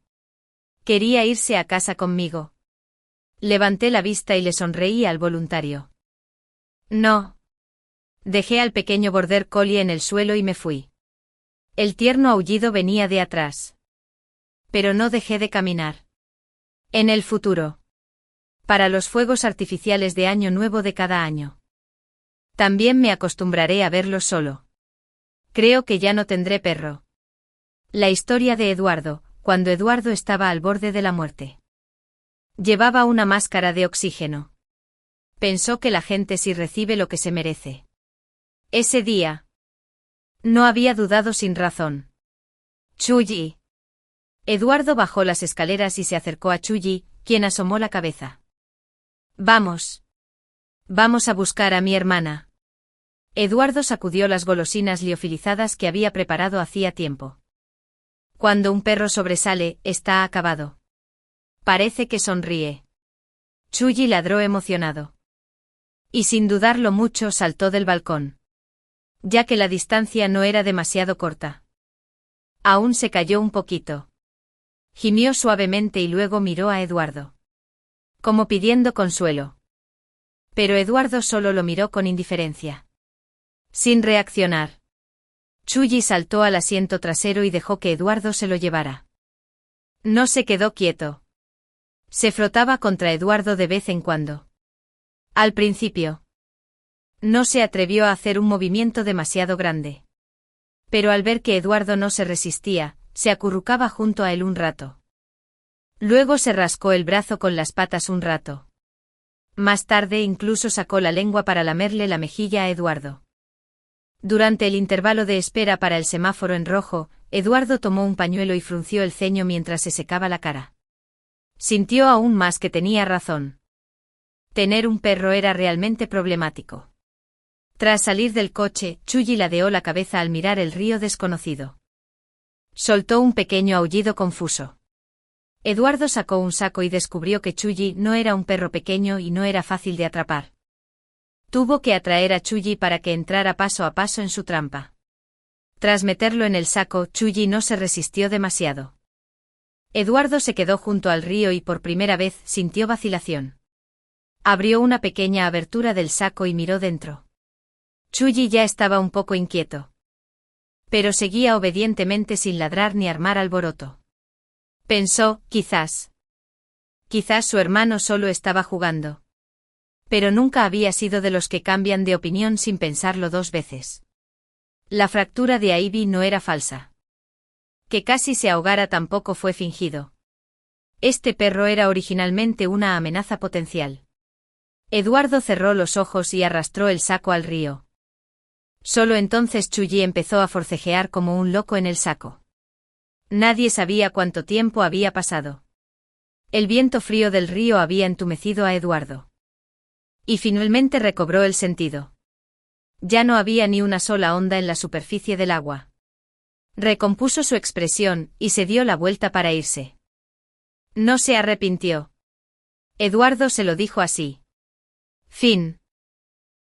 Quería irse a casa conmigo. Levanté la vista y le sonreí al voluntario. No. Dejé al pequeño border collie en el suelo y me fui. El tierno aullido venía de atrás. Pero no dejé de caminar. En el futuro. Para los fuegos artificiales de Año Nuevo de cada año. También me acostumbraré a verlo solo. Creo que ya no tendré perro. La historia de Eduardo, cuando Eduardo estaba al borde de la muerte. Llevaba una máscara de oxígeno. Pensó que la gente sí recibe lo que se merece. Ese día. No había dudado sin razón. Chuyi. Eduardo bajó las escaleras y se acercó a Chuyi, quien asomó la cabeza. Vamos. Vamos a buscar a mi hermana. Eduardo sacudió las golosinas liofilizadas que había preparado hacía tiempo. Cuando un perro sobresale, está acabado. Parece que sonríe. Chuyi ladró emocionado. Y sin dudarlo mucho saltó del balcón. Ya que la distancia no era demasiado corta. Aún se cayó un poquito. Gimió suavemente y luego miró a Eduardo. Como pidiendo consuelo. Pero Eduardo solo lo miró con indiferencia. Sin reaccionar. Chuyi saltó al asiento trasero y dejó que Eduardo se lo llevara. No se quedó quieto. Se frotaba contra Eduardo de vez en cuando. Al principio. No se atrevió a hacer un movimiento demasiado grande. Pero al ver que Eduardo no se resistía, se acurrucaba junto a él un rato. Luego se rascó el brazo con las patas un rato. Más tarde incluso sacó la lengua para lamerle la mejilla a Eduardo. Durante el intervalo de espera para el semáforo en rojo, Eduardo tomó un pañuelo y frunció el ceño mientras se secaba la cara. Sintió aún más que tenía razón. Tener un perro era realmente problemático. Tras salir del coche, Chuyi ladeó la cabeza al mirar el río desconocido. Soltó un pequeño aullido confuso. Eduardo sacó un saco y descubrió que Chuyi no era un perro pequeño y no era fácil de atrapar. Tuvo que atraer a Chuyi para que entrara paso a paso en su trampa. Tras meterlo en el saco, Chuyi no se resistió demasiado. Eduardo se quedó junto al río y por primera vez sintió vacilación. Abrió una pequeña abertura del saco y miró dentro. Chuyi ya estaba un poco inquieto. Pero seguía obedientemente sin ladrar ni armar alboroto. Pensó, quizás su hermano solo estaba jugando. Pero nunca había sido de los que cambian de opinión sin pensarlo dos veces. La fractura de Ivy no era falsa. Que casi se ahogara tampoco fue fingido. Este perro era originalmente una amenaza potencial. Eduardo cerró los ojos y arrastró el saco al río. Solo entonces Chuyi empezó a forcejear como un loco en el saco. Nadie sabía cuánto tiempo había pasado. El viento frío del río había entumecido a Eduardo. Y finalmente recobró el sentido. Ya no había ni una sola onda en la superficie del agua. Recompuso su expresión y se dio la vuelta para irse. No se arrepintió. Eduardo se lo dijo así. Fin.